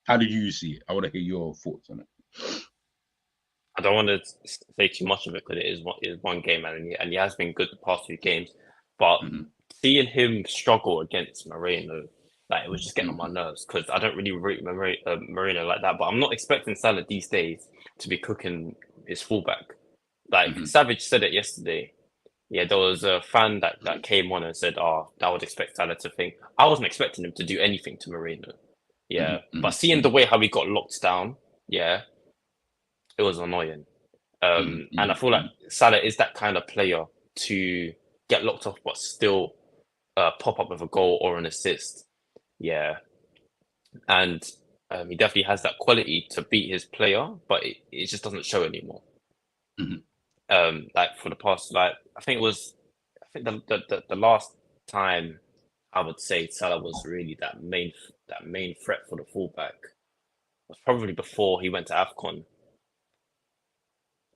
How did you see it? I want to hear your thoughts on it. I don't want to say too much of it because it is one game, and he has been good the past few games. But seeing him struggle against Moreno, like it was just getting on my nerves because I don't really rate Moreno like that. But I'm not expecting Salah these days to be cooking his fullback. Like Savage said it yesterday. Yeah, there was a fan that came on and said, "Oh, I would expect Salah to think." I wasn't expecting him to do anything to Moreno. Yeah, but seeing the way how he got locked down, yeah, it was annoying. And I feel like Salah is that kind of player to get locked off, but still pop up with a goal or an assist. Yeah, and he definitely has that quality to beat his player, but it just doesn't show anymore. Like for the past, like I think the last time I would say Salah was really that main threat for the fullback was probably before he went to AFCON.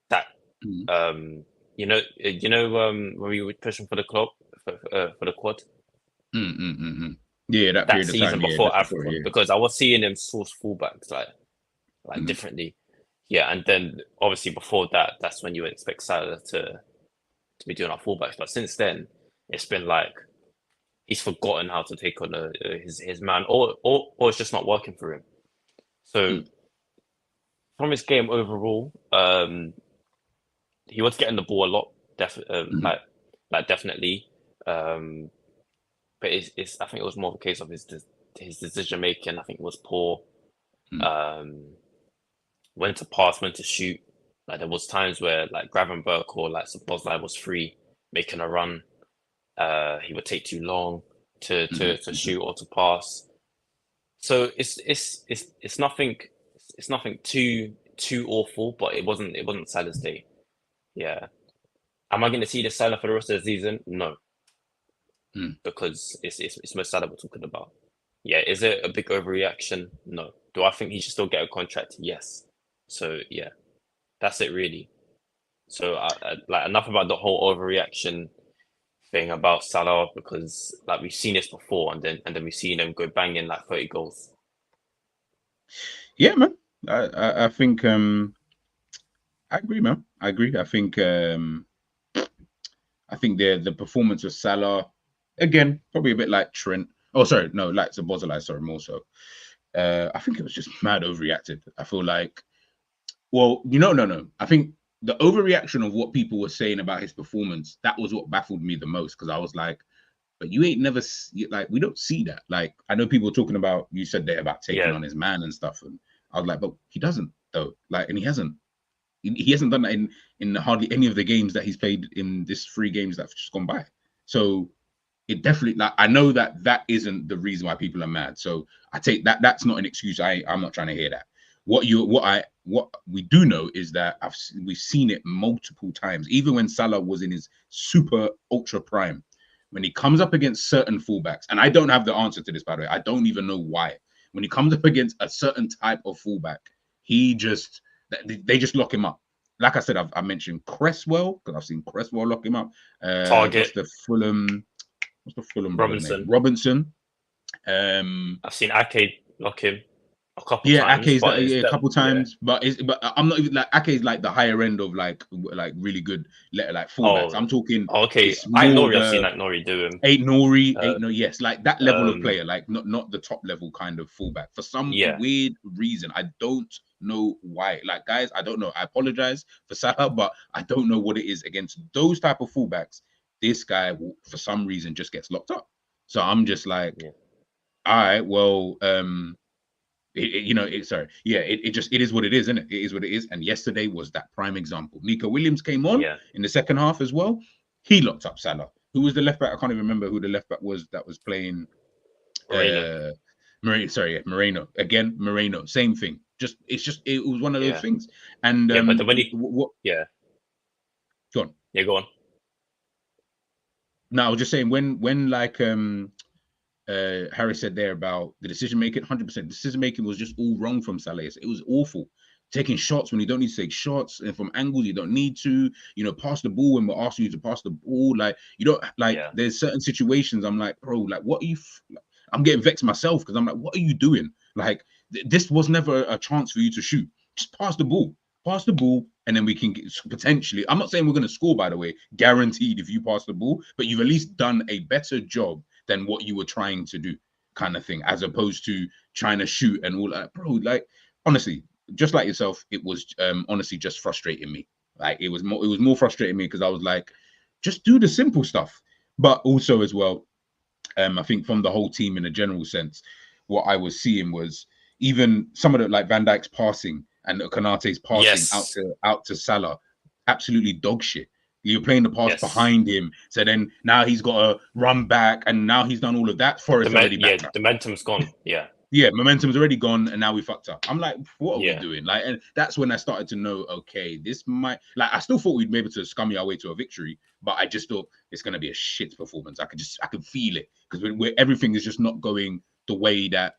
That when we were pushing for the club for the quad. Yeah, that That period of season time. Yeah, before just before. AFCON Yeah. because I was seeing him source fullbacks like differently. Yeah, and then obviously before that, that's when you would expect Salah to be doing our fullbacks. But since then, it's been like he's forgotten how to take on his man, or it's just not working for him. So from his game overall, he was getting the ball a lot, definitely. But it's I think it was more of a case of his decision making. I think it was poor. When to pass, when to shoot. Like there was times where like Gravenberch or like Szoboszlai was free making a run. He would take too long to shoot or to pass. So it's nothing too awful, but it wasn't Salah's day. Yeah. Am I going to see the Salah for the rest of the season? No, because it's Mo Salah we're talking about. Yeah, is it a big overreaction? No. Do I think he should still get a contract? Yes. So yeah, that's it really. So like enough about the whole overreaction thing about Salah, because like we've seen this before, and then we've seen him go banging like 30 goals. Yeah, man. I think I agree, man. I agree. I think the performance of Salah, again, probably a bit like Trent. Oh, sorry, no, like Szoboszlai, sorry, more so. I think it was just mad overreacted. I feel like, well, no. I think the overreaction of what people were saying about his performance, that was what baffled me the most, because I was like, but you ain't never, like, we don't see that. Like, I know people talking about, you said there about taking on his man and stuff, and I was like, but he doesn't, though. Like, and he hasn't done that in hardly any of the games that he's played in this 3 games that have just gone by. So it definitely, like, I know that isn't the reason why people are mad. So I take that. That's not an excuse. I'm not trying to hear that. What we do know is that we've seen it multiple times. Even when Salah was in his super ultra prime, when he comes up against certain fullbacks, and I don't have the answer to this, by the way. I don't even know why. When he comes up against a certain type of fullback, they just lock him up. Like I said, I mentioned Cresswell, because I've seen Cresswell lock him up. Target. What's the Fulham Robinson. I've seen Ake lock him a couple times. Ake's a couple times, but I'm not even like Ake's like the higher end of like really good like fullbacks. I'm talking. Okay, Nori. I've seen like Nori do him. Nori, yes, like that level of player, like not the top level kind of fullback. For some weird reason, I don't know why. Like, guys, I don't know. I apologize for Salah, but I don't know what it is against those type of fullbacks. This guy, for some reason, just gets locked up. So I'm just like, all right, well, it is what it is, isn't it? It is what it is. And yesterday was that prime example. Nico Williams came on in the second half as well. He locked up Salah. Who was the left back? I can't even remember who the left back was that was playing. Moreno. Again, Moreno. Same thing. It was one of those things. And but when go on. Yeah, go on. No, I was just saying when like Harry said there about the decision making, 100% decision making was just all wrong from Salah. It was awful. Taking shots when you don't need to take shots, and from angles you don't need to, pass the ball when we're asking you to pass the ball. Like, you don't there's certain situations I'm like, bro, like, what are you I'm getting vexed myself, because I'm like, what are you doing? Like, this was never a chance for you to shoot. Just pass the ball, and then we can potentially, I'm not saying we're going to score, by the way, guaranteed if you pass the ball, but you've at least done a better job than what you were trying to do, kind of thing, as opposed to trying to shoot and all that. Bro, like, honestly, just like yourself, it was honestly just frustrating me. Like, it was more frustrating me, because I was like, just do the simple stuff. But also as well, I think from the whole team in a general sense, what I was seeing was even some of the, like, Van Dijk's passing and Konate's passing out to Salah, absolutely dog shit. You're playing the pass behind him, so then now he's got to run back, and now he's done all of that. Forest already back up. The momentum's gone. Momentum's already gone, and now we fucked up. I'm like, what are we doing? Like, and that's when I started to know, okay, this might, like, I still thought we'd be able to scummy our way to a victory, but I just thought it's going to be a shit performance. I could feel it, because everything is just not going the way that,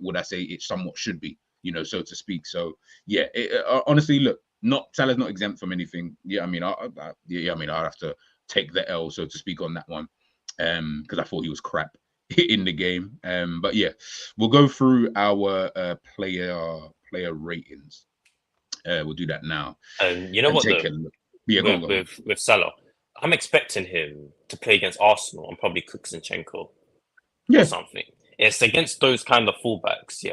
would I say it somewhat should be, so to speak. So yeah, honestly, look, Salah's not exempt from anything. I I'll have to take the L, so to speak, on that one, because I thought he was crap in the game. But yeah, we'll go through our player ratings. We'll do that now. You know what? With Salah, I'm expecting him to play against Arsenal and probably Zinchenko or something. It's against those kind of fullbacks,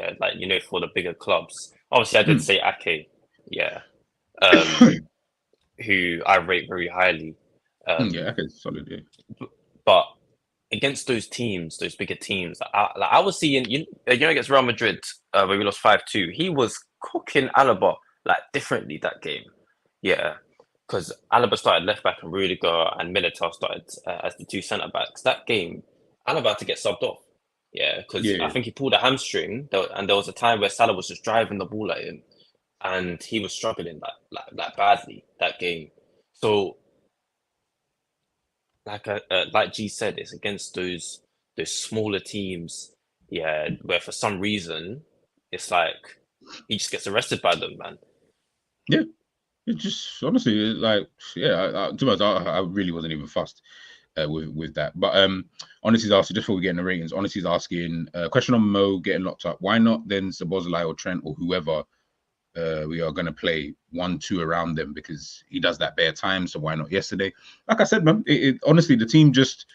for the bigger clubs. Obviously, I did say Ake, who I rate very highly. Yeah, okay, solid. Yeah. But against those teams, those bigger teams, I was seeing against Real Madrid where we lost 5-2. He was cooking Alaba like differently that game. Yeah, because Alaba started left back and Rudiger and Militao started as the two centre backs. That game, Alaba had to get subbed off. Yeah, because I Yeah. think he pulled a hamstring, and there was a time where Salah was just driving the ball at him, and he was struggling like badly that game. So like G said, it's against those smaller teams, yeah, where for some reason it's like he just gets arrested by them, man. Yeah. It just honestly like to be honest, I really wasn't even fussed with that. But Honesty's asking, just before we get in the ratings, Honesty's asking question on Mo getting locked up. Why not then Szoboszlai or Trent or whoever we are going to play 1-2 around them, because he does that bare time. So why not yesterday? Like I said, man, honestly, the team just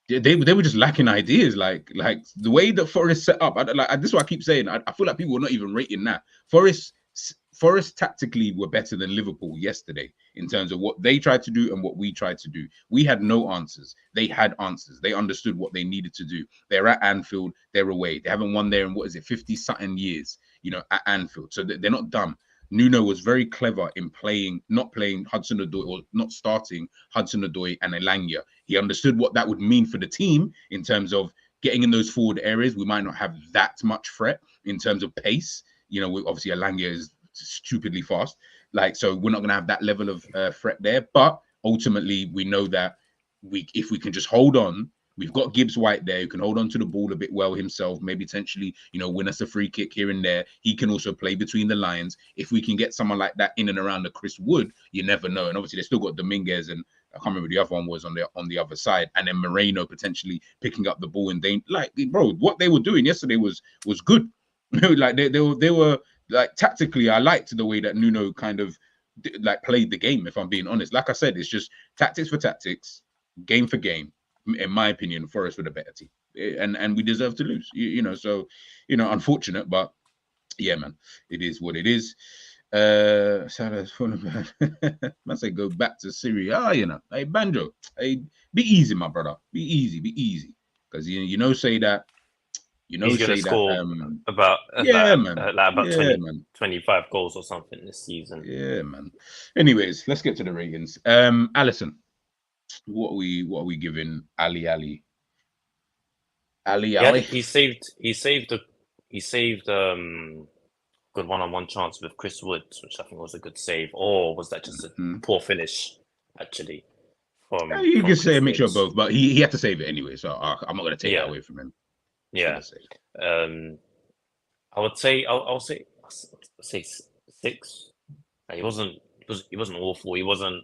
they were just lacking ideas. Like the way that Forest set up. This is what I keep saying. I feel like people are not even rating that. Forest tactically were better than Liverpool yesterday in terms of what they tried to do and what we tried to do. We had no answers. They had answers. They understood what they needed to do. They're at Anfield. They're away. They haven't won there in 50-something years, at Anfield. So they're not dumb. Nuno was very clever in not playing Hudson-Odoi, or not starting Hudson-Odoi and Elanga. He understood what that would mean for the team in terms of getting in those forward areas. We might not have that much threat in terms of pace. Obviously Elanga is stupidly fast. So we're not going to have that level of threat there. But ultimately, we know that if we can just hold on, we've got Gibbs White there who can hold on to the ball a bit well himself, maybe potentially, win us a free kick here and there. He can also play between the lines. If we can get someone like that in and around the Chris Wood, you never know. And obviously, they still got Dominguez, and I can't remember the other one was on the other side, and then Moreno potentially picking up the ball. And bro, what they were doing yesterday was good. They were like tactically. I liked the way that Nuno kind of played the game. If I'm being honest, like I said, it's just tactics for tactics, game for game. In my opinion, Forest were the better team, and we deserve to lose. So unfortunate, but yeah, man, it is what it is. Salah's phone about. Must say go back to Syria. Hey Banjo, hey, be easy, my brother. Be easy, because say that. He's gonna Say that. score about Yeah, man. about 25 goals or something this season. Yeah, man. Anyways, let's get to the ratings. Allison, what are we giving Ali? He saved good one-on-one chance with Chris Wood, which I think was a good save, or was that just a poor finish actually? You can say a mixture of both, but he had to save it anyway, so I'm not going to take that away from him. Yeah. I'll say 6. He wasn't awful. He wasn't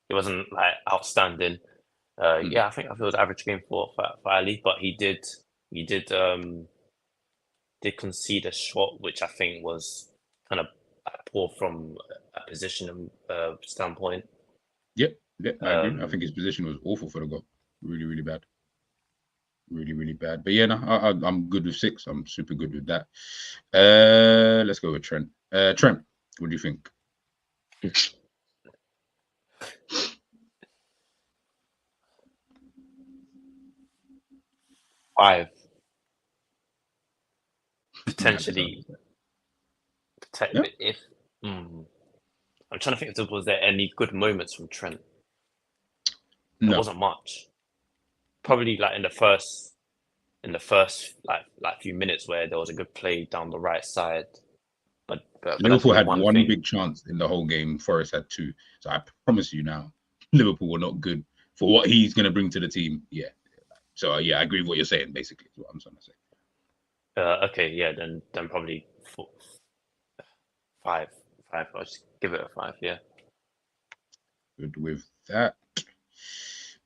like outstanding. Yeah, I think it was average game for Ali, but he did concede a shot which I think was kind of poor from a position standpoint. Yep, I agree. I think his position was awful for the goal. Really, really bad. Really, really bad. But yeah, no, I'm good with 6. I'm super good with that. Let's go with Trent. Trent, what do you think? Five. Potentially. If I'm trying to think if was there any good moments from Trent. There wasn't much. Probably like in the first like few minutes where there was a good play down the right side. But Liverpool had one big chance in the whole game. Forest had 2. So I promise you now, Liverpool were not good for what he's going to bring to the team. Yeah. So yeah, I agree with what you're saying. Basically, is what I'm trying to say. Okay, yeah, then probably 5. I'll just give it a 5. Yeah. Good with that.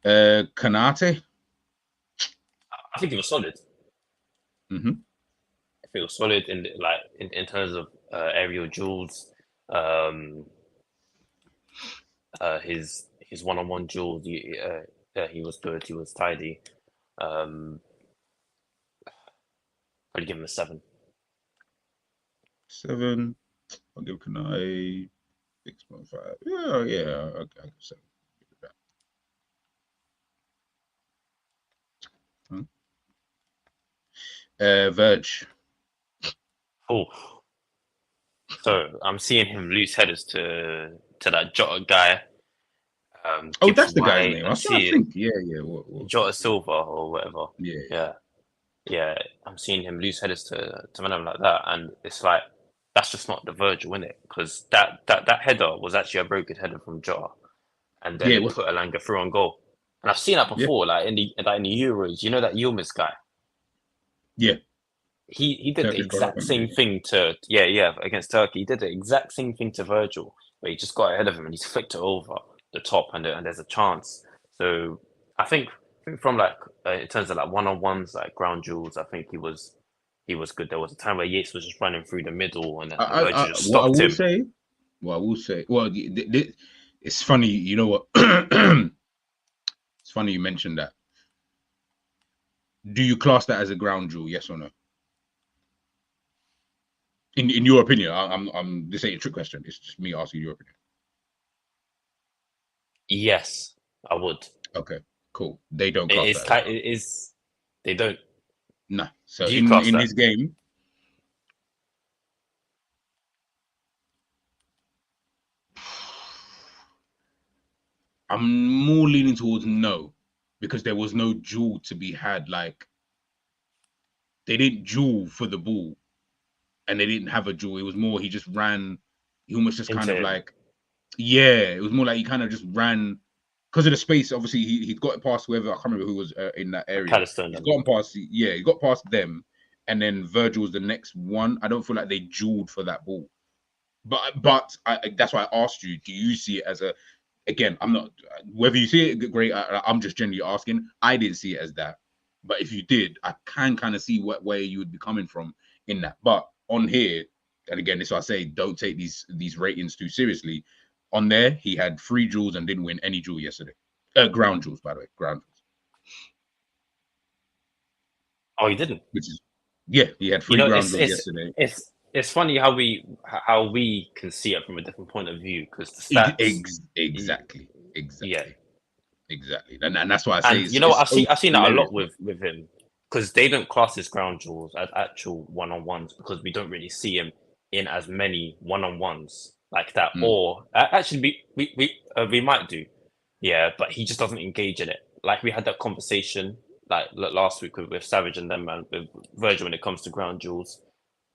Kanate. I think it was solid. I think it was solid in terms of aerial duels. His one-on-one duels. He was good. He was tidy. Probably give him a 7. 7. I'll give Kanai 6.5. Yeah. Okay, 7. Verge. Oh, so I'm seeing him lose headers to that Jota guy. Oh, Gibbs that's the guy's White. name. I I was trying to see it, think. Yeah. What? Jota Silva or whatever. Yeah. Yeah. I'm seeing him lose headers to man like that, and it's like that's just not the Virgil, isn't it? Because that header was actually a very good header from Jota, and then Yeah, it it was. put Alanga through on goal. And I've seen that Yeah. before, like in the Euros. You know that Yilmaz guy. Yeah. He did the Turkish brother, I exact think, same thing to against Turkey. He did the exact same thing to Virgil, where he just got ahead of him and he's flicked it over the top, and there's a chance. So I think from like in terms of like one-on-ones, like ground duels, I think he was good. There was a time where Yates was just running through the middle, and then Virgil just what I stopped will him. say, well, it's funny. You know what? It's funny you mentioned that. Do you class that as a ground jewel? Yes or no? In your opinion, I'm. This ain't a trick question. It's just me asking your opinion. Yes, I would. Okay, cool. They don't It class is that. kind. It is. They don't. Nah. So Do you class in that? his game, I'm more leaning towards no, because there was no jewel to be had. Like, they didn't jewel for the ball, and they didn't have a jewel. It was more he just ran. He almost just kind Into of him. like, yeah. It was more like he kind of just ran because of the space. Obviously, he'd got past whoever, I can't remember who was in that area. McAllister. He's gotten past, he got past them, and then Virgil was the next one. I don't feel like they jeweled for that ball. But that's why I asked you. Do you see it as a? Again, I'm not. Whether you see it, great. I'm just genuinely asking. I didn't see it as that, but if you did, I can kind of see where you would be coming from in that. But on here, and again, this is why I say don't take these ratings too seriously. On there, he had 3 jewels and didn't win any jewel yesterday. Ground jewels, by the way, ground jewels. Oh, he didn't. Which is, yeah, he had 3 ground jewels yesterday. It's funny how we can see it from a different point of view, because the stats. Exactly. Yeah. Exactly, and that's why I say. And you know what? I've seen that a lot hilarious. with him, because they don't class his ground jewels as actual one-on-ones, because we don't really see him in as many one-on-ones like that. Or actually, we might do, yeah, but he just doesn't engage in it. Like we had that conversation like last week with Savage and them, and with Virgil when it comes to ground jewels.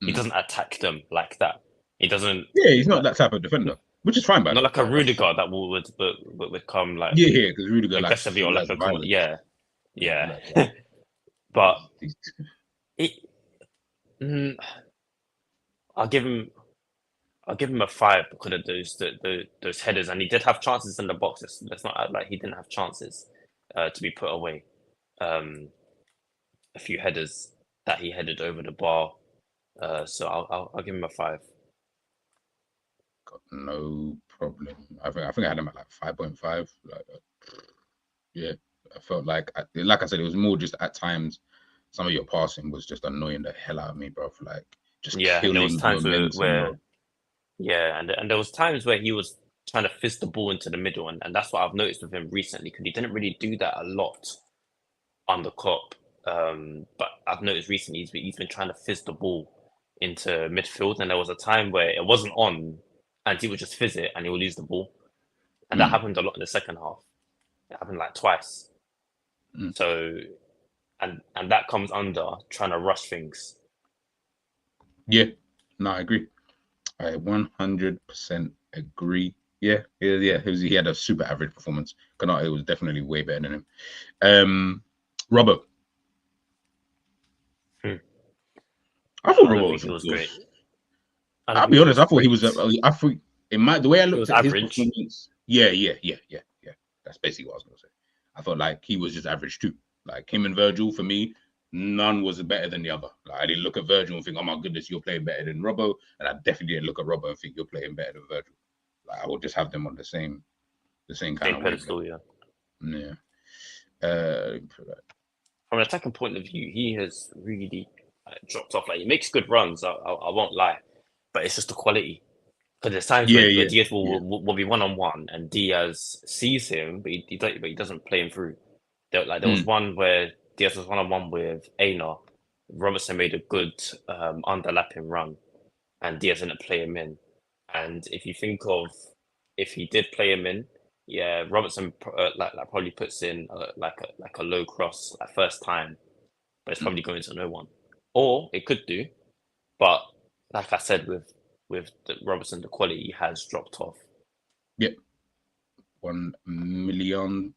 He doesn't attack them like that. He doesn't. Yeah, he's not that type of defender, which is fine, by the Not way. like a Rudiger that would come like Yeah, because Rudiger aggressively or like a violence. yeah. But it, I'll give him a 5 because of those headers, and he did have chances in the box. Let's not act like he didn't have chances to be put away. A few headers that he headed over the bar. So I'll give him a 5. Got no problem. I think I had him at like 5.5. Like, yeah, I felt like I said, it was more just at times some of your passing was just annoying the hell out of me, bro. Like just and there was times where and there was times where he was trying to fist the ball into the middle, and that's what I've noticed with him recently, because he didn't really do that a lot on the Klopp. But I've noticed recently he's been trying to fizz the ball into midfield, and there was a time where it wasn't on, and he would just fizz it and he would lose the ball, and that happened a lot in the second half. It happened like twice. So, and that comes under trying to rush things. Yeah, no, I agree. I 100% agree. Yeah. He had a super average performance. Konate was definitely way better than him. Robert. I thought Robert was great. I'll be honest. I thought he was. I thought the way I looked at his performance. Yeah. That's basically what I was gonna say. I felt like he was just average too. Like him and Virgil, for me, none was better than the other. Like I didn't look at Virgil and think, "Oh my goodness, you're playing better than Robbo," and I definitely didn't look at Robbo and think you're playing better than Virgil. Like I would just have them on the same kind of pedestal. Yeah. From an attacking point of view, he has really dropped off. Like he makes good runs. I won't lie, but it's just the quality. Because there's times where Diaz will be 1-on-1, and Diaz sees him, but he doesn't play him through. There was one where Diaz was 1-on-1 with Aina, Robertson made a good underlapping run, and Diaz didn't play him in. And if you think of if he did play him in, yeah, Robertson like probably puts in like a low cross like first time, but it's probably going to no one. Or it could do, but like I said, with Robertson, the quality has dropped off. Yep. 1 million.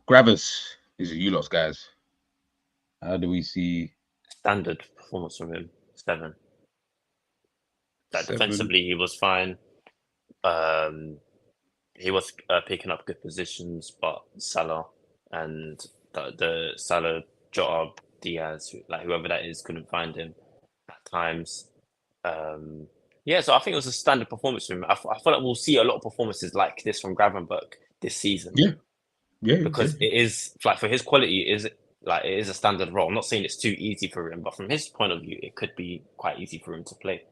Grabbers is you lots, guys. How do we see Standard performance from him, 7. Like 7? defensively, he was fine. He was picking up good positions, but Salah and the Salah, Jota, Diaz, like whoever that is, couldn't find him at times. Yeah, so I think it was a standard performance from him. I feel like we'll see a lot of performances like this from Gravenberch this season. Yeah, because it is like for his quality, it is a standard role. I'm not saying it's too easy for him, but from his point of view, it could be quite easy for him to play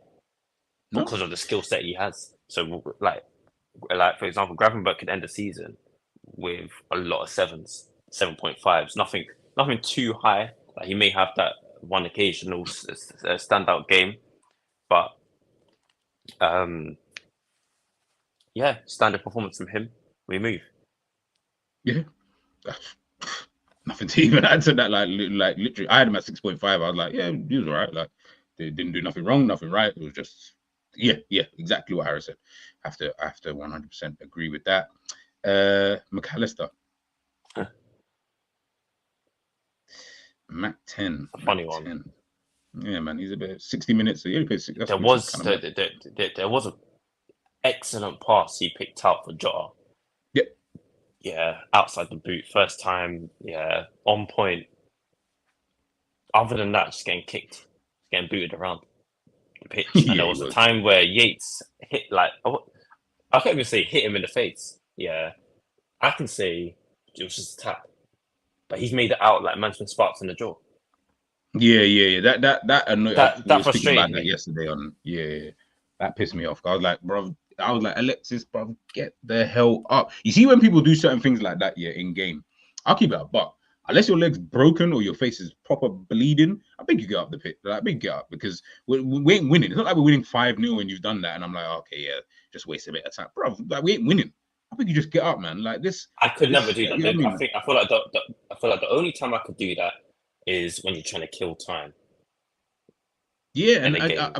because of the skill set he has. So like for example, Gravenberch could end the season with a lot of 7s, 7.5s, nothing too high. Like he may have that one occasional standout game, but yeah, standard performance from him. We move. Yeah. Nothing to even add to that. Like literally, I had him at 6.5. I was like, yeah, he was all right. Like, they didn't do nothing wrong, nothing right. It was just, yeah, exactly what Harris said. I have to 100% agree with that. McAllister. Mac 10. A funny Mac one. 10. Yeah, man, he's a bit 60 minutes. So he only played 6. There was an excellent pass he picked out for Jota. Yep. Yeah, outside the boot, first time. Yeah, on point. Other than that, just getting kicked, getting booted around the pitch. And there was a time where Yates hit I can't even say hit him in the face. Yeah, I can say it was just a tap, but he's made it out like Manson Sparks in the jaw. Yeah. That annoyed. That frustrated me. That yesterday on. Yeah, that pissed me off. I was like, bro. I was like, Alexis, bro, get the hell up. You see, when people do certain things like that, yeah, in game, I'll keep it up. But unless your leg's broken or your face is proper bleeding, I think you get up the pit. Like, I think get up because we ain't winning. It's not like we're winning 5-0 when you've done that. And I'm like, okay, yeah, just waste a bit of time, bro. Like, we ain't winning. I think you just get up, man. Like this. I could never do that. You know what I mean? I feel like the only time I could do that is when you're trying to kill time. Yeah, and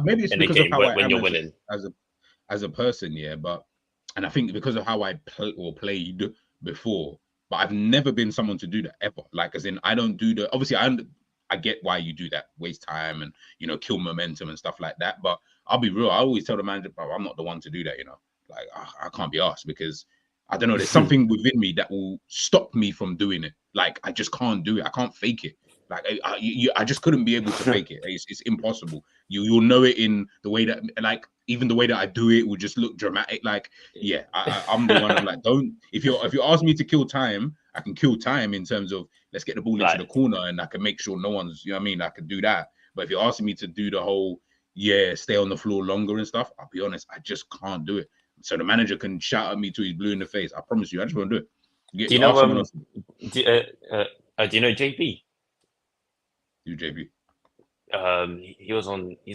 maybe it's because of how I am you're winning as a person, yeah. But and I think because of how I played before, but I've never been someone to do that ever. Like, as in, I don't do the. Obviously, I get why you do that, waste time and kill momentum and stuff like that. But I'll be real. I always tell the manager, bro, I'm not the one to do that. Like I can't be asked because I don't know. There's something within me that will stop me from doing it. Like I just can't do it. I can't fake it. Like I just couldn't be able to fake it. It's impossible. You'll know it in the way that, like, even the way that I do it will just look dramatic. Like, yeah, I'm the one. I'm like, don't. If you ask me to kill time, I can kill time in terms of let's get the ball into the corner and I can make sure no one's. You know what I mean? I can do that. But if you're asking me to do the whole stay on the floor longer and stuff, I'll be honest, I just can't do it. So the manager can shout at me till he's blue in the face. I promise you, I just won't do it. Do you know? Do you know JB? You JB? He's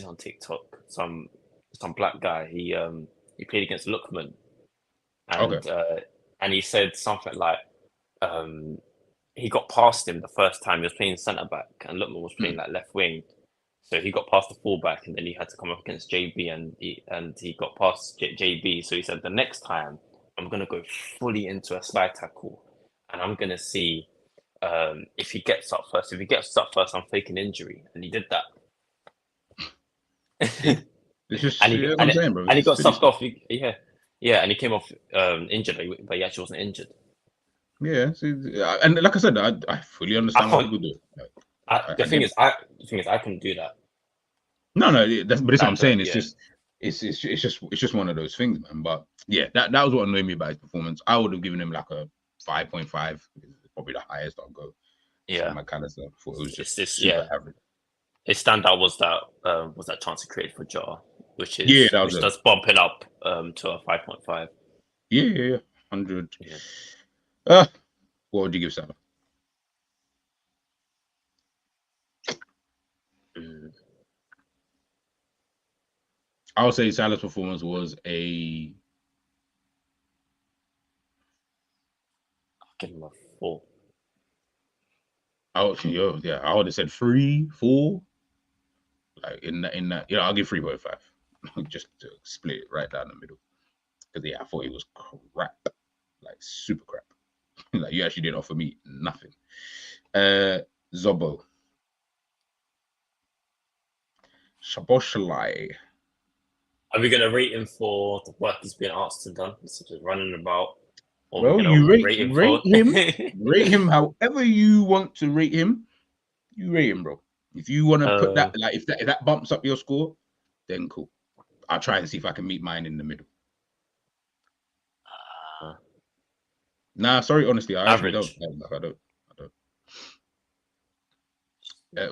on TikTok. Some black guy. He played against Lookman, and and he said something like he got past him the first time. He was playing centre back, and Lookman was playing like left wing. So he got past the fullback, and then he had to come up against JB, and he got past JB. So he said, the next time I'm gonna go fully into a slide tackle, and I'm gonna see if he gets up first. If he gets up first, I'm faking injury, and he did that. and he got subbed off. Yeah, and he came off injured, but he actually wasn't injured. Yeah, and like I said, I fully understand why people do it. Like, the thing is, I couldn't do that. No, but that's what I'm saying. It's just one of those things, man. But yeah, that was what annoyed me about his performance. I would have given him like a 5.5, probably the highest I'll go. Yeah, McAllister. I thought it was just super average. His standout was that chance he created for Jota, which does bump it up to a 5.5. Yeah, 100. Yeah. What would you give Salah? I would say Salah's performance was a. I'll give him a 4. I would have said 3, 4. Like in that, I'll give 3.5, just to split it right down the middle. Because I thought it was crap, like super crap. Like you actually didn't offer me nothing. Zobo. Shaboshalai. Are we gonna rate him for the work he's been asked and done, such as running about? Or Well, we're you gonna rate rate him rate him however you want to rate him. You rate him, bro. If you want to put that, like if that bumps up your score, then cool. I'll try and see if I can meet mine in the middle. Nah, sorry, honestly, I actually don't. I don't.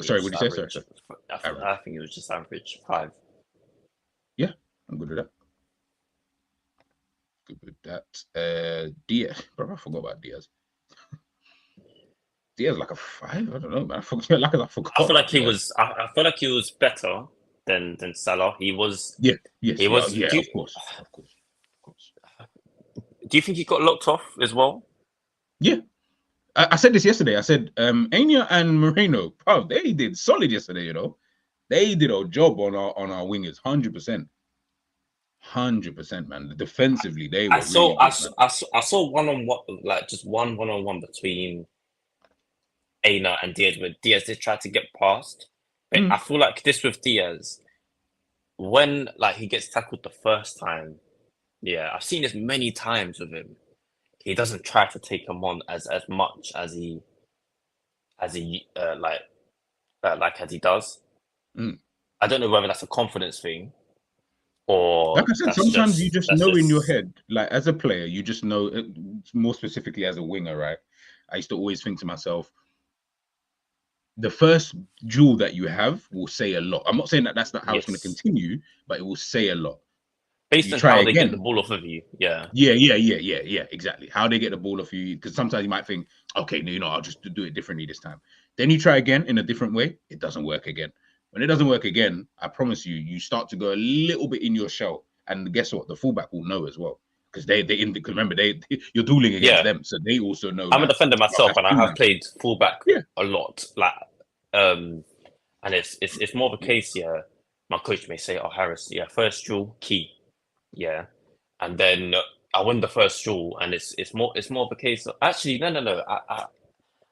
Sorry, what did you say? Sorry. I think it was just average 5. Yeah, I'm good with that. Good with that. Diaz, bro, I forgot about Diaz. Diaz like a 5. I don't know, man. I forgot. I feel like he was. I feel like he was better than Salah. He was. Yeah. Yes. He was. Yeah. Of course. Do you think he got locked off as well? Yeah. I said this yesterday. I said Anya and Moreno, bro, they did solid yesterday. They did a job on our wingers, 100%. 100%, man. Defensively, they were. I saw 1-on-1, like just 1-on-1 between Aina and Diaz, but Diaz did try to get past. But I feel like this with Diaz, when like he gets tackled the first time, I've seen this many times with him. He doesn't try to take him on as much as he as he does. I don't know whether that's a confidence thing or like I said, sometimes you just know in your head, like as a player, you just know, more specifically as a winger, right? I used to always think to myself, the first duel that you have will say a lot. I'm not saying that that's not how it's going to continue, but it will say a lot. Based on how they get the ball off of you. Yeah, exactly. How they get the ball off you. Because sometimes you might think, okay, no, I'll just do it differently this time. Then you try again in a different way. It doesn't work again. When it doesn't work again, I promise you start to go a little bit in your shell. And guess what? The fullback will know as well. Because remember, you're dueling against them. So they also know. I'm a defender myself, and I have played fullback a lot. Like, and it's more of a case, my coach may say, Harris, first duel, key. Yeah, and then I win the first duel, and it's more of a case of actually no.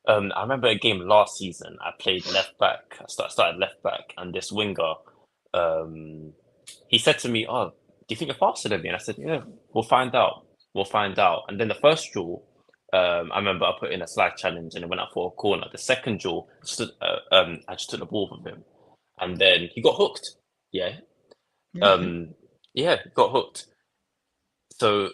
I remember a game last season. I played left back. I started left back, and this winger, he said to me, "Oh, do you think you're faster than me?" And I said, "Yeah, we'll find out. And then the first duel, I remember I put in a slide challenge, and it went out for a corner. The second duel, I just took the ball from him, and then he got hooked. He got hooked. So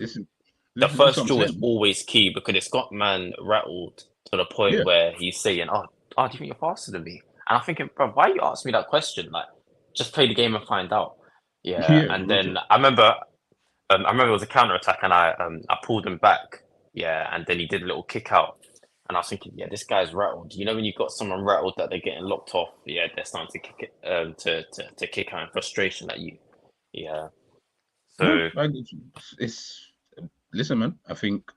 the first duel is always key because it's got man rattled to the point where he's saying, "Oh, do you think you're faster than me?" And I'm thinking, bro, why you ask me that question? Like, just play the game and find out. And then I remember it was a counter attack, and I pulled him back. And then he did a little kick out, and I was thinking, this guy's rattled. You know, when you've got someone rattled that they're getting locked off, they're starting to kick it, to kick out in frustration at you. So listen, man. I think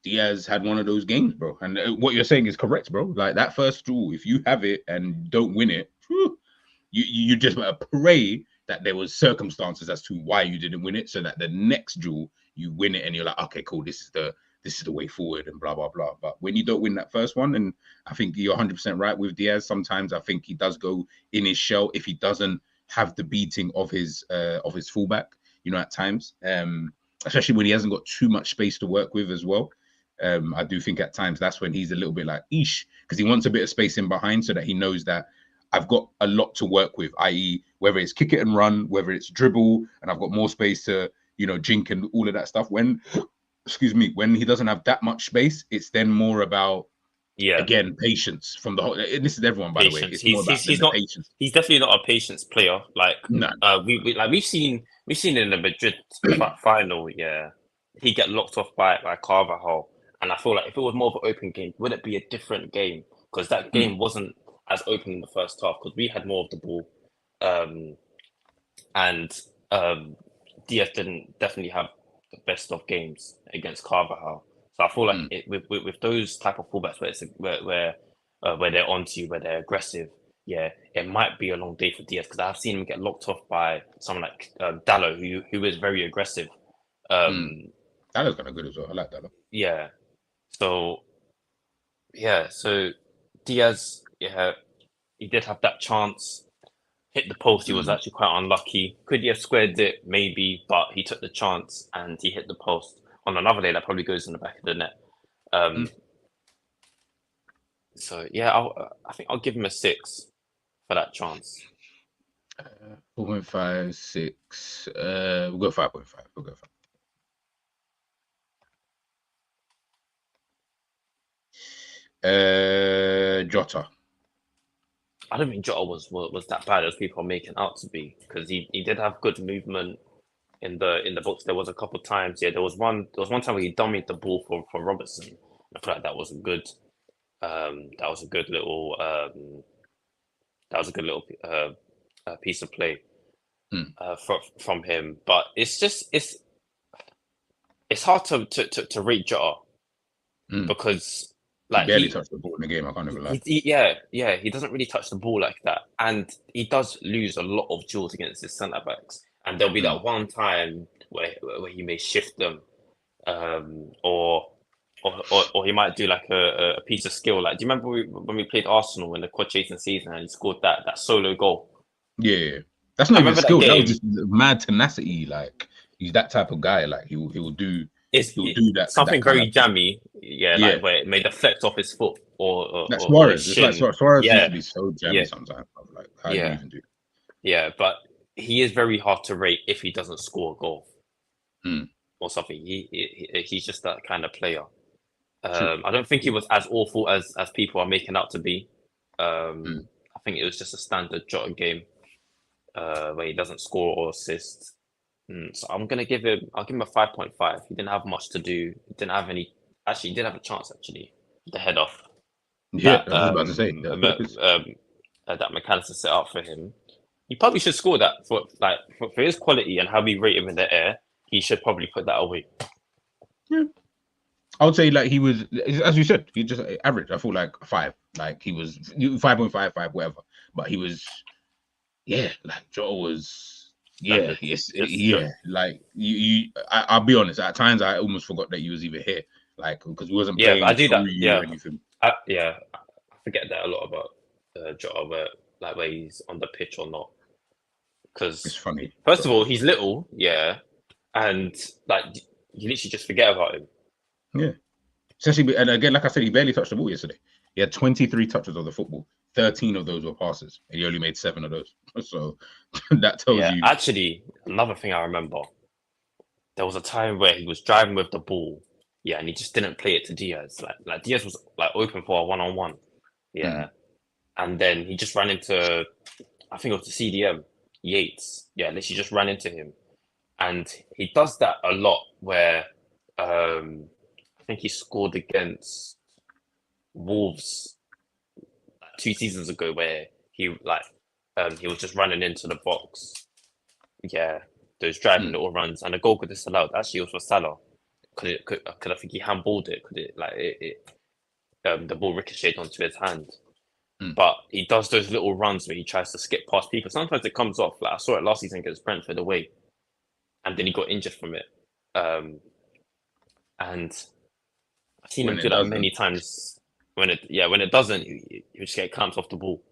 Diaz had one of those games, bro. And what you're saying is correct, bro. Like that first duel, if you have it and don't win it, you just pray that there was circumstances as to why you didn't win it, so that the next duel you win it and you're like, okay, cool, this is the way forward and blah blah blah. But when you don't win that first one, and I think you're 100% right with Diaz. Sometimes I think he does go in his shell if he doesn't have the beating of his fullback, at times, especially when he hasn't got too much space to work with as well. I do think at times that's when he's a little bit like eesh, because he wants a bit of space in behind so that he knows that I've got a lot to work with, i.e. whether it's kick it and run, whether it's dribble, and I've got more space to, jink and all of that stuff. When he doesn't have that much space, it's then more about again, patience from the whole. And this is everyone, by the way. It's more about he's not patience. He's definitely not a patience player. Like we've seen in the Madrid final. He get locked off by Carvajal, and I feel like if it was more of an open game, would it be a different game? Because that game wasn't as open in the first half because we had more of the ball. and Diaz didn't definitely have the best of games against Carvajal. So I feel like with those type of fullbacks where it's where they're onto you, where they're aggressive, yeah, it might be a long day for Diaz because I've seen him get locked off by someone like Dallo, who is very aggressive. Dallo's kind of good as well. I like Dallo. Yeah. So Diaz, he did have that chance. Hit the post. He was actually quite unlucky. Could he have squared it? Maybe, but he took the chance and he hit the post. On another day, that probably goes in the back of the net. So yeah, I think I'll give him a 6 for that chance. 4.5, 6. We'll go 5.5. We'll go 5. Jota. I don't think Jota was that bad as people are making out to be, because he did have good movement in the box. There was a couple of times. Yeah, there was one time where he dummied the ball for Robertson. I feel like that was a good little piece of play from him. But it's hard to rate Jota because he barely touched the ball in the game. I can't even lie. He doesn't really touch the ball like that, and he does lose a lot of duels against his centre backs. And there'll be that one time where he may shift them, or he might do like a piece of skill. Like, do you remember when we played Arsenal in the quad chasing season and he scored that solo goal? Yeah, that's not even skill. That was just mad tenacity. Like, he's that type of guy. Like, he will do. He'll do that. Something very jammy. Like where it may deflect off his foot or that's Suarez. It's like Suarez used to be so jammy sometimes. Like, how do you even do that? Yeah, but he is very hard to rate if he doesn't score a goal or something. He's just that kind of player. I don't think he was as awful as people are making out to be. I think it was just a standard Jota game where he doesn't score or assist. So I'll give him a 5.5. He didn't have much to do. He didn't have any. Actually, he did have a chance. Actually, the head off. Yeah, I was about to say that McAllister set up for him. He probably should score that for his quality and how we rate him in the air. He should probably put that away. Yeah, I would say like he was, as you said, he just average. I feel like 5. Like he was 5.5, 5, whatever. But he was, like Joe was. Yeah, like I'll be honest. At times, I almost forgot that he was even here, like because he wasn't playing. I do that. Or anything. I forget that a lot about Jota, where he's on the pitch or not. Because it's funny. First of all, he's little, and like you literally just forget about him. Yeah, especially and again, like I said, he barely touched the ball yesterday. He had 23 touches of the football. 13 of those were passes, and he only made 7 of those. So that tells you. Actually, another thing I remember, there was a time where he was driving with the ball, and he just didn't play it to Diaz. Like Diaz was like open for a 1-on-1, and then he just ran into, I think it was the CDM Yates. Yeah, literally just ran into him, and he does that a lot. Where I think he scored against Wolves 2 seasons ago, where he was just running into the box. Yeah, those driving little runs, and the goal got disallowed. Actually, it was for Salah. Could I think he handballed it? Could it the ball ricocheted onto his hand? But he does those little runs where he tries to skip past people. Sometimes it comes off. Like I saw it last season against Brentford away, and then he got injured from it. And I've seen him do that many times. When it doesn't, you just get clamped off the ball.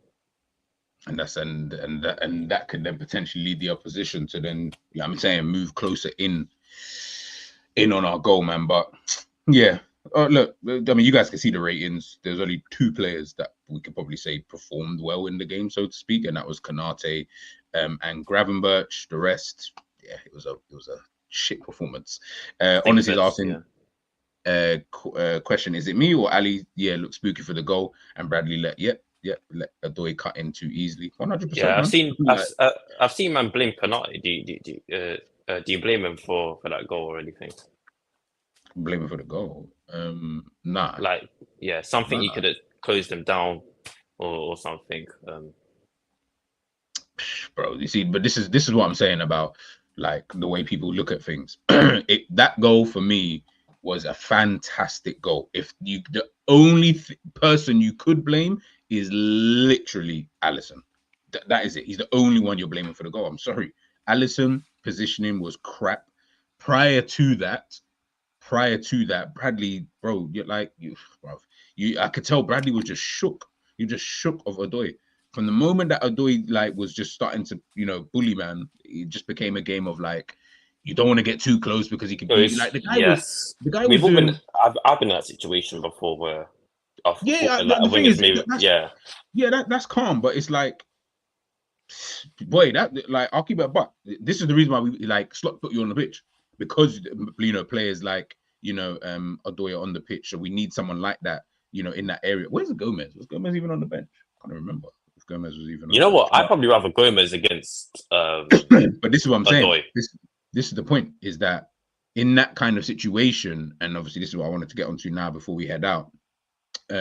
And that could then potentially lead the opposition to then, I'm saying, move closer in on our goal, man. But look, I mean, you guys can see the ratings. There's only 2 players that we could probably say performed well in the game, so to speak, and that was Konate and Gravenberch. The rest, it was a shit performance. Honestly, asking. Question: is it me or Ali? Looked spooky for the goal, and Bradley let Adoy cut in too easily. 100%. Yeah, I've seen man blame Konate. Do you blame him for that goal or anything? Blame him for the goal? Nah. Like, something he could have closed him down or something. bro. You see, but this is what I'm saying about like the way people look at things. That goal for me was a fantastic goal. If you the only person you could blame is literally Allison. That is it. He's the only one you're blaming for the goal. I'm sorry. Allison positioning was crap. Prior to that, Bradley, bro, you're like bro, I could tell Bradley was just shook. You just shook of Odoi. From the moment that Odoi like was just starting to, bully man, it just became a game of like, you don't want to get too close because he could So beat you. Like yes, the guy was we've all doing. been. I've been in that situation before where I thought Yeah, like a the thing winger's is, maybe that's calm, but it's like, boy, that like I'll keep it a buck. This is the reason why we like Slot put you on the pitch because players like Odoya on the pitch, so we need someone like that, in that area. Where's Gomez? Was Gomez even on the bench? I can't remember if Gomez was even You on know the bench. what? I'd probably rather Gomez against But this is what I'm saying. Odoi. This is the point: is that in that kind of situation, and obviously this is what I wanted to get onto now before we head out.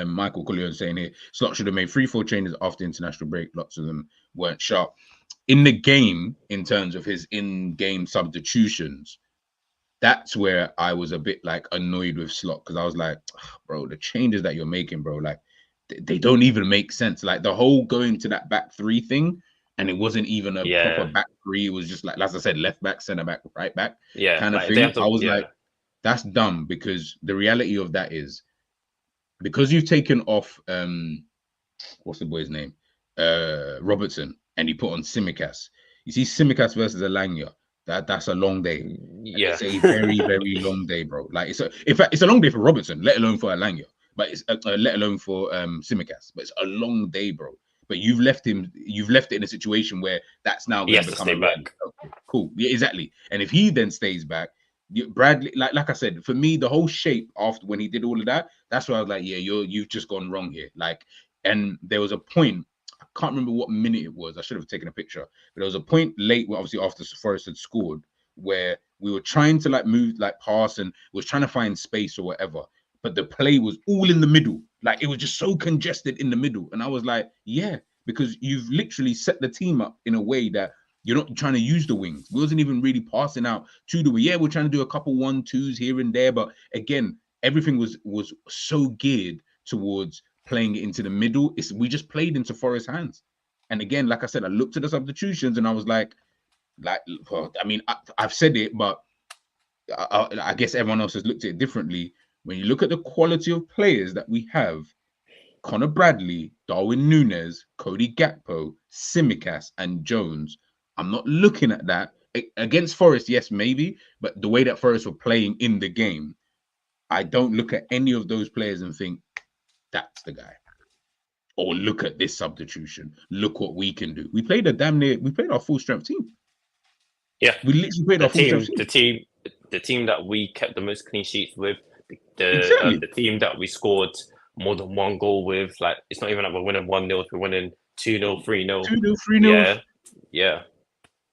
Michael Cullion saying here, Slot should have made 3-4 changes after international break. Lots of them weren't sharp. In the game, in terms of his in-game substitutions, that's where I was a bit like annoyed with Slot because I was like, bro, the changes that you're making, bro, like they don't even make sense. Like the whole going to that back three thing, and it wasn't even a proper back three. It was just like, as I said, left back, center back, right back, kind of like thing. I was like, that's dumb because the reality of that is because you've taken off what's the boy's name? Robertson, and you put on Simicas. You see Simicas versus Alanya. That's a long day. And it's a very, very long day, bro. Like in fact, it's a long day for Robertson, let alone for Alanya. But it's let alone for Simicas. But it's a long day, bro. But you've left it in a situation where that's now going to become a back. Okay, cool. Yeah, exactly. And if he then stays back, Bradley, like I said, for me, the whole shape after when he did all of that, that's why I was like, yeah, you've just gone wrong here. Like, and there was a point, I can't remember what minute it was. I should have taken a picture, but there was a point late, where obviously after Forest had scored, where we were trying to like move, like pass, and was trying to find space or whatever. But the play was all in the middle. Like it was just so congested in the middle. And I was like, yeah, because you've literally set the team up in a way that you're not trying to use the wings. We wasn't even really passing out to the way. Yeah, we're trying to do a couple 1-2s here and there, but again, everything was so geared towards playing it into the middle. We just played into Forest's hands. And again, like I said, I looked at the substitutions and I was like, well, I mean, I've said it, but I guess everyone else has looked at it differently. When you look at the quality of players that we have, Connor Bradley, Darwin Núñez, Cody Gakpo, Simicas, and Jones, I'm not looking at that. Against Forest, yes, maybe, but the way that Forest were playing in the game, I don't look at any of those players and think, that's the guy. Or look at this substitution. Look what we can do. We played our full strength team. Yeah. We literally played our full strength team. The team that we kept the most clean sheets with, the team that we scored more than one goal with. Like, it's not even like we're winning 1-0, we're winning 2-0, 3-0. 2-0, 3-0. Yeah.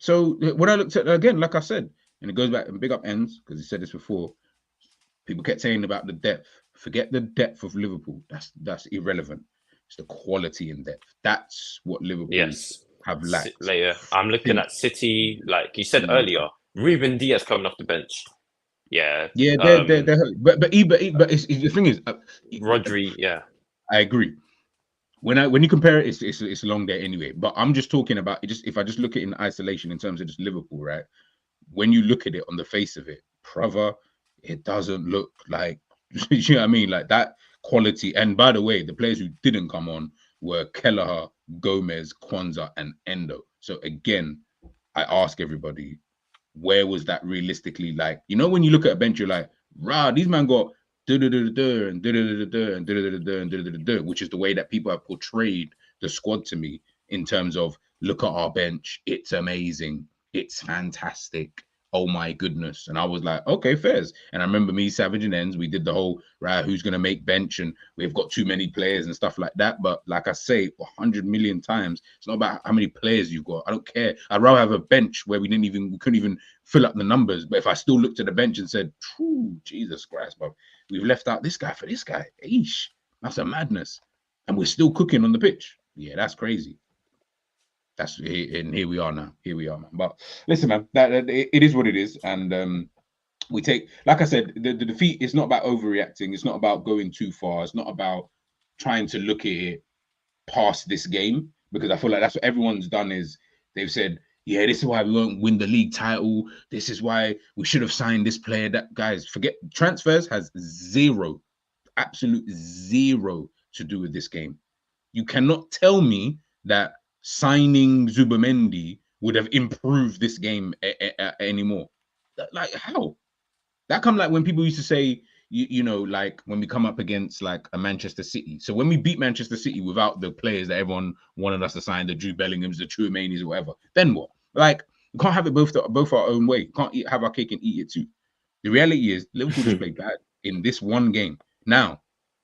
So when I looked at it again, like I said, and it goes back and big up ends, because he said this before, people kept saying about the depth. Forget the depth of Liverpool. That's irrelevant. It's the quality in depth. That's what Liverpool have lacked. I'm looking at City, like you said earlier, Ruben Diaz coming off the bench. Yeah. Yeah, they're but the thing is, Rodri, yeah. I agree. When you compare it, it's a long day anyway. But I'm just talking about it. Just if I just look at it in isolation in terms of just Liverpool, right? When you look at it on the face of it, Prava, it doesn't look like you know what I mean, like that quality. And by the way, the players who didn't come on were Kelleher, Gomez, Kwanzaa, and Endo. So again, I ask everybody, where was that realistically? Like, you know, when you look at a bench, you're like, rah, these men got which is the way that people have portrayed the squad to me in terms of, look at our bench, it's amazing, it's fantastic, oh my goodness. And I was like, okay, fairs. And I remember me, Savage and Ends, we did the whole, right, who's going to make bench, and we've got too many players and stuff like that. But like I say 100 million times, it's not about how many players you've got. I don't care. I'd rather have a bench where we couldn't even fill up the numbers. But if I still looked at the bench and said, Jesus Christ, but we've left out this guy for this guy, eesh, that's a madness. And we're still cooking on the pitch. Yeah, that's crazy. And here we are now. Here we are, man. But listen, man, it is what it is, and we take, like I said, the defeat is not about overreacting. It's not about going too far. It's not about trying to look at it past this game, because I feel like that's what everyone's done. Is they've said, yeah, this is why we won't win the league title. This is why we should have signed this player. That, guys, forget transfers has zero, absolute zero to do with this game. You cannot tell me that signing Zubimendi would have improved this game anymore. Like, how? That come like when people used to say, you know, like when we come up against like a Manchester City. So when we beat Manchester City without the players that everyone wanted us to sign, the Jude Bellinghams, the Tchouaménis, or whatever, then what? Like, we can't have it both our own way. We can't have our cake and eat it too. The reality is Liverpool just played bad in this one game. Now,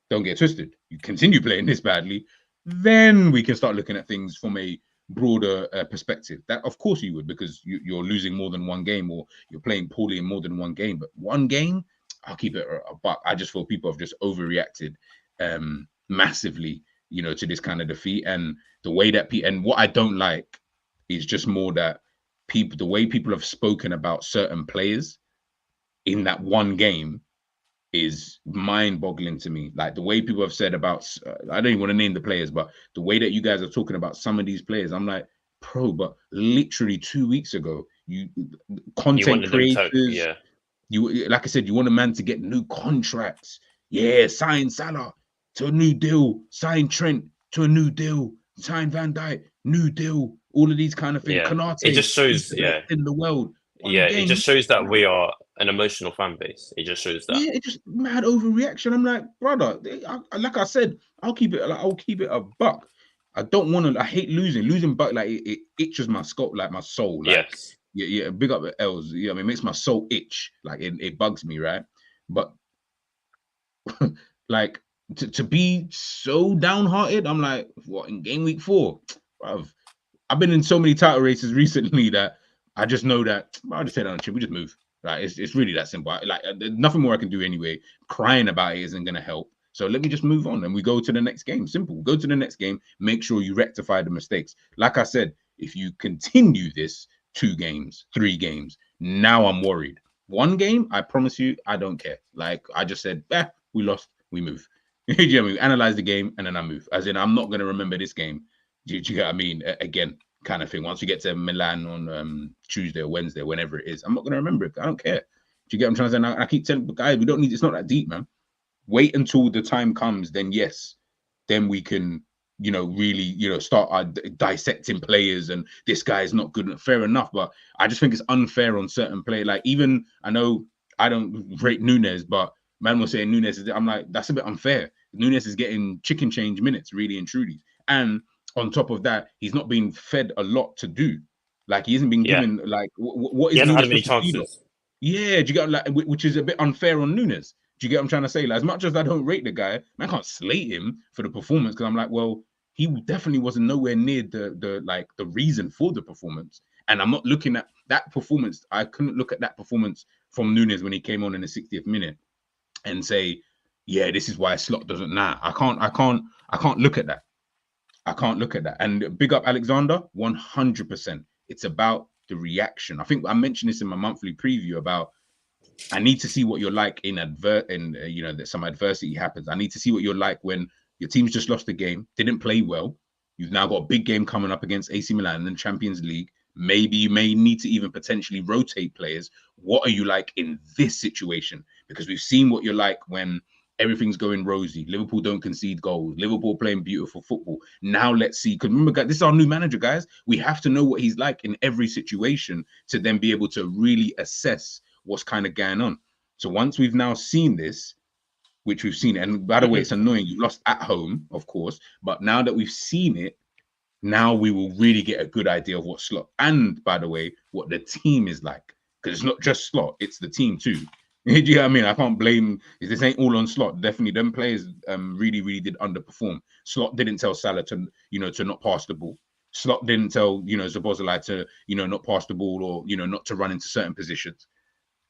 don't get twisted. You continue playing this badly, then we can start looking at things from a broader perspective. That, of course, you would, because you're losing more than one game, or you're playing poorly in more than one game. But one game, I'll keep it a buck. I just feel people have just overreacted massively, you know, to this kind of defeat. And the way that and what I don't like is just more that the way people have spoken about certain players in that one game is mind-boggling to me. Like the way people have said about, I don't even want to name the players, but the way that you guys are talking about some of these players, I'm like, bro, but literally 2 weeks ago, content creators, you, like I said, you want a man to get new contracts. Yeah, sign Salah to a new deal, sign Trent to a new deal, sign Van Dijk, new deal, all of these kind of things. Yeah. Kanate, it just shows, in the world. It just shows that we are an emotional fan base. It just shows that. Yeah, it's just mad overreaction. I'm like, brother, like I said, I'll keep it a buck. I don't want to. I hate losing, but like it itches my skull, like my soul. Like, yes. Yeah. Big up the L's. Yeah, I mean, it makes my soul itch. Like it bugs me, right? But like to be so downhearted, I'm like, what, in game week 4? Bruv, I've been in so many title races recently that I just know that I'll just take down the chin. We just move. Like it's really that simple. Like there's nothing more I can do anyway. Crying about it isn't gonna help. So let me just move on and we go to the next game. Simple. Go to the next game. Make sure you rectify the mistakes. Like I said, if you continue this 2 games, 3 games, now I'm worried. 1 game, I promise you, I don't care. Like I just said, we lost, we move. You know what I mean? Analyze the game and then I move. As in, I'm not gonna remember this game. Do you get what I mean? Again, kind of thing. Once we get to Milan on Tuesday or Wednesday, whenever it is, I'm not going to remember it. I don't care. Do you get what I'm trying to say? Now, I keep telling the guys, we don't need, it's not that deep, man. Wait until the time comes, then yes, then we can, you know, really, you know, start dissecting players and this guy is not good. Fair enough, but I just think it's unfair on certain players. Like even, I know I don't rate Nunes, but man was saying Nunes is, I'm like, that's a bit unfair. Nunes is getting chicken change minutes, really and truly. And on top of that, he's not being fed a lot to do. Like he hasn't been given like what is he hasn't Nunes had many chances. Yeah, do you get like, which is a bit unfair on Nunes. Do you get what I'm trying to say? Like, as much as I don't rate the guy, I can't slate him for the performance because I'm like, well, he definitely wasn't nowhere near the reason for the performance. And I'm not looking at that performance. I couldn't look at that performance from Nunes when he came on in the 60th minute and say, yeah, this is why Slot doesn't. Nah, I can't look at that. I can't look at that. And big up Alexander, 100%. It's about the reaction. I think I mentioned this in my monthly preview about I need to see what you're like in you know, that some adversity happens. I need to see what you're like when your team's just lost the game, didn't play well. You've now got a big game coming up against AC Milan in the Champions League. Maybe you may need to even potentially rotate players. What are you like in this situation? Because we've seen what you're like when everything's going rosy. Liverpool don't concede goals. Liverpool playing beautiful football. Now let's see. Because remember, guys, this is our new manager, guys. We have to know what he's like in every situation to then be able to really assess what's kind of going on. So once we've now seen this, which we've seen, and by the way, it's annoying. You lost at home, of course. But now that we've seen it, now we will really get a good idea of what Slot, and by the way, what the team is like. Because it's not just Slot, it's the team too. Do you know what I mean? I can't blame, this ain't all on Slot. Definitely, them players really did underperform. Slot didn't tell Salah to, you know, to not pass the ball. Slot didn't tell, you know, Szoboszlai to, you know, not pass the ball or, you know, not to run into certain positions.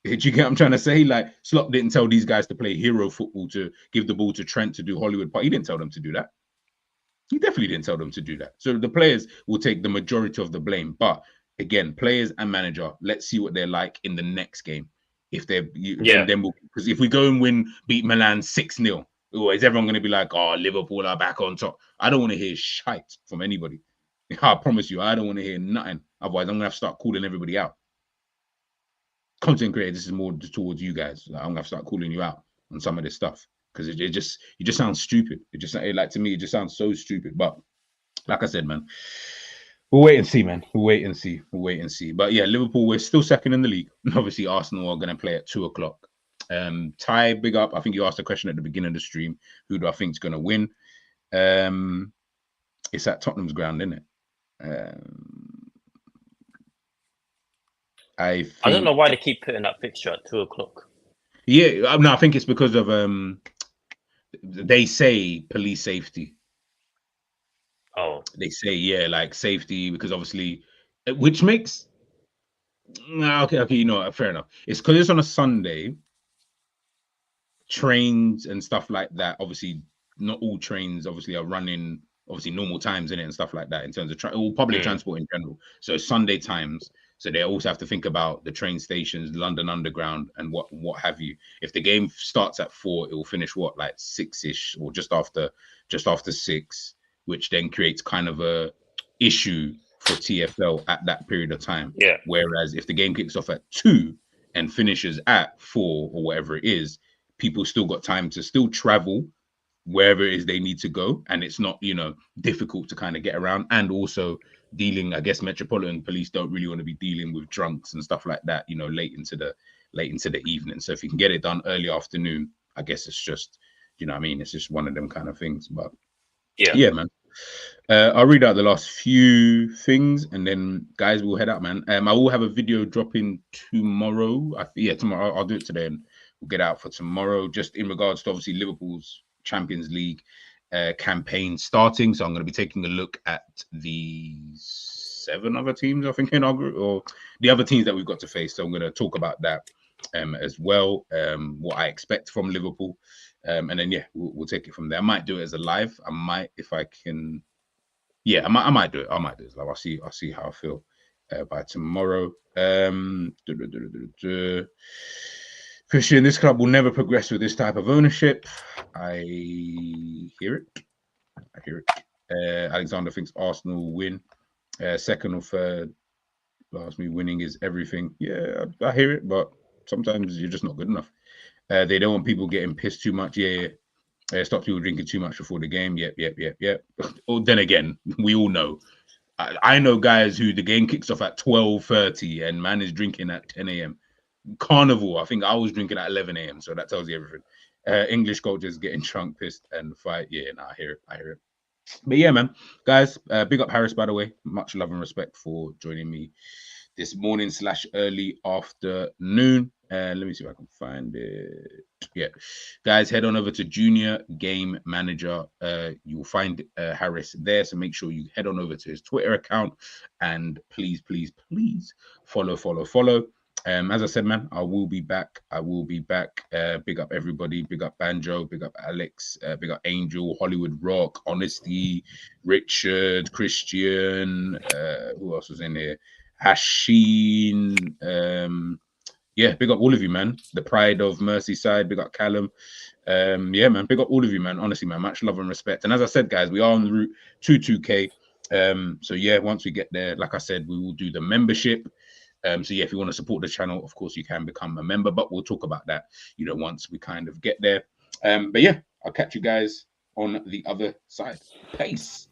Do you get what I'm trying to say? Like, Slot didn't tell these guys to play hero football, to give the ball to Trent to do Hollywood. But he didn't tell them to do that. He definitely didn't tell them to do that. So the players will take the majority of the blame. But again, players and manager, let's see what they're like in the next game. If they're Yeah. then because if we go and beat Milan 6-0, is everyone going to be like, oh, Liverpool are back on top? I don't want to hear shite from anybody. I promise you, I don't want to hear nothing. Otherwise, I'm going to have to start calling everybody out. Content creator, this is more towards you guys. Like, I'm going to have to start calling you out on some of this stuff because you just sound stupid. Like to me, it just sounds so stupid. But like I said, man, we'll wait and see, man. We'll wait and see. But yeah, Liverpool, we're still second in the league. Obviously, Arsenal are going to play at 2:00. Ty, big up. I think you asked a question at the beginning of the stream. Who do I think is going to win? It's at Tottenham's ground, isn't it? I don't know why they keep putting that fixture at 2:00. Yeah, no, I think it's because of they say police safety. Oh, they say like safety because obviously, which makes okay, you know, fair enough. It's because it's on a Sunday. Trains and stuff like that. Obviously, not all trains obviously are running normal times in it and stuff like that in terms of all public transport in general. So Sunday times. So they also have to think about the train stations, London Underground, and what have you. If the game starts at 4, it will finish like 6ish or just after 6, which then creates kind of a issue for TFL at that period of time. Yeah. Whereas if the game kicks off at 2 and finishes at 4 or whatever it is, people still got time to still travel wherever it is they need to go, and it's not, you know, difficult to kind of get around. And also dealing, I guess Metropolitan Police don't really want to be dealing with drunks and stuff like that, you know, late into the evening. So if you can get it done early afternoon, I guess it's just, you know what I mean, it's just one of them kind of things. But yeah, man. I'll read out the last few things and then guys will head out, man. I will have a video dropping tomorrow. Tomorrow. I'll do it today and we'll get out for tomorrow, just in regards to obviously Liverpool's Champions League campaign starting. So I'm going to be taking a look at the 7 other teams, I think, in our group, or the other teams that we've got to face. So I'm going to talk about that as well, what I expect from Liverpool. And then, we'll take it from there. I might do it as a live. I might, if I can. Yeah, I might do it. I might do it as live. I'll see how I feel by tomorrow. Christian, this club will never progress with this type of ownership. I hear it. Alexander thinks Arsenal will win. Second or third. Ask me, winning is everything. Yeah, I hear it, but sometimes you're just not good enough. They don't want people getting pissed too much. Stop people drinking too much before the game. Yep. Well, then again, we all know. I know guys who the game kicks off at 12:30 and man is drinking at 10 a.m. Carnival, I think I was drinking at 11 a.m. So that tells you everything. English cultures getting drunk, pissed, and fight. Yeah, I hear it. But yeah, man, guys, big up Harris, by the way. Much love and respect for joining me this morning / early afternoon. Let me see if I can find it. Yeah, guys, head on over to Junior Game Manager. You'll find Harris there. So make sure you head on over to his Twitter account and please follow. As I said, man, I will be back. Big up everybody. Big up Banjo. Big up Alex. Big up Angel, Hollywood Rock, Honesty, Richard, Christian. Who else was in here? Hasheen. Big up all of you, man. The pride of Merseyside. Big up Callum. Man. Big up all of you, man. Honestly, man. Much love and respect. And as I said, guys, we are on the route to 2K. Once we get there, like I said, we will do the membership. If you want to support the channel, of course, you can become a member, but we'll talk about that, you know, once we kind of get there. I'll catch you guys on the other side. Peace.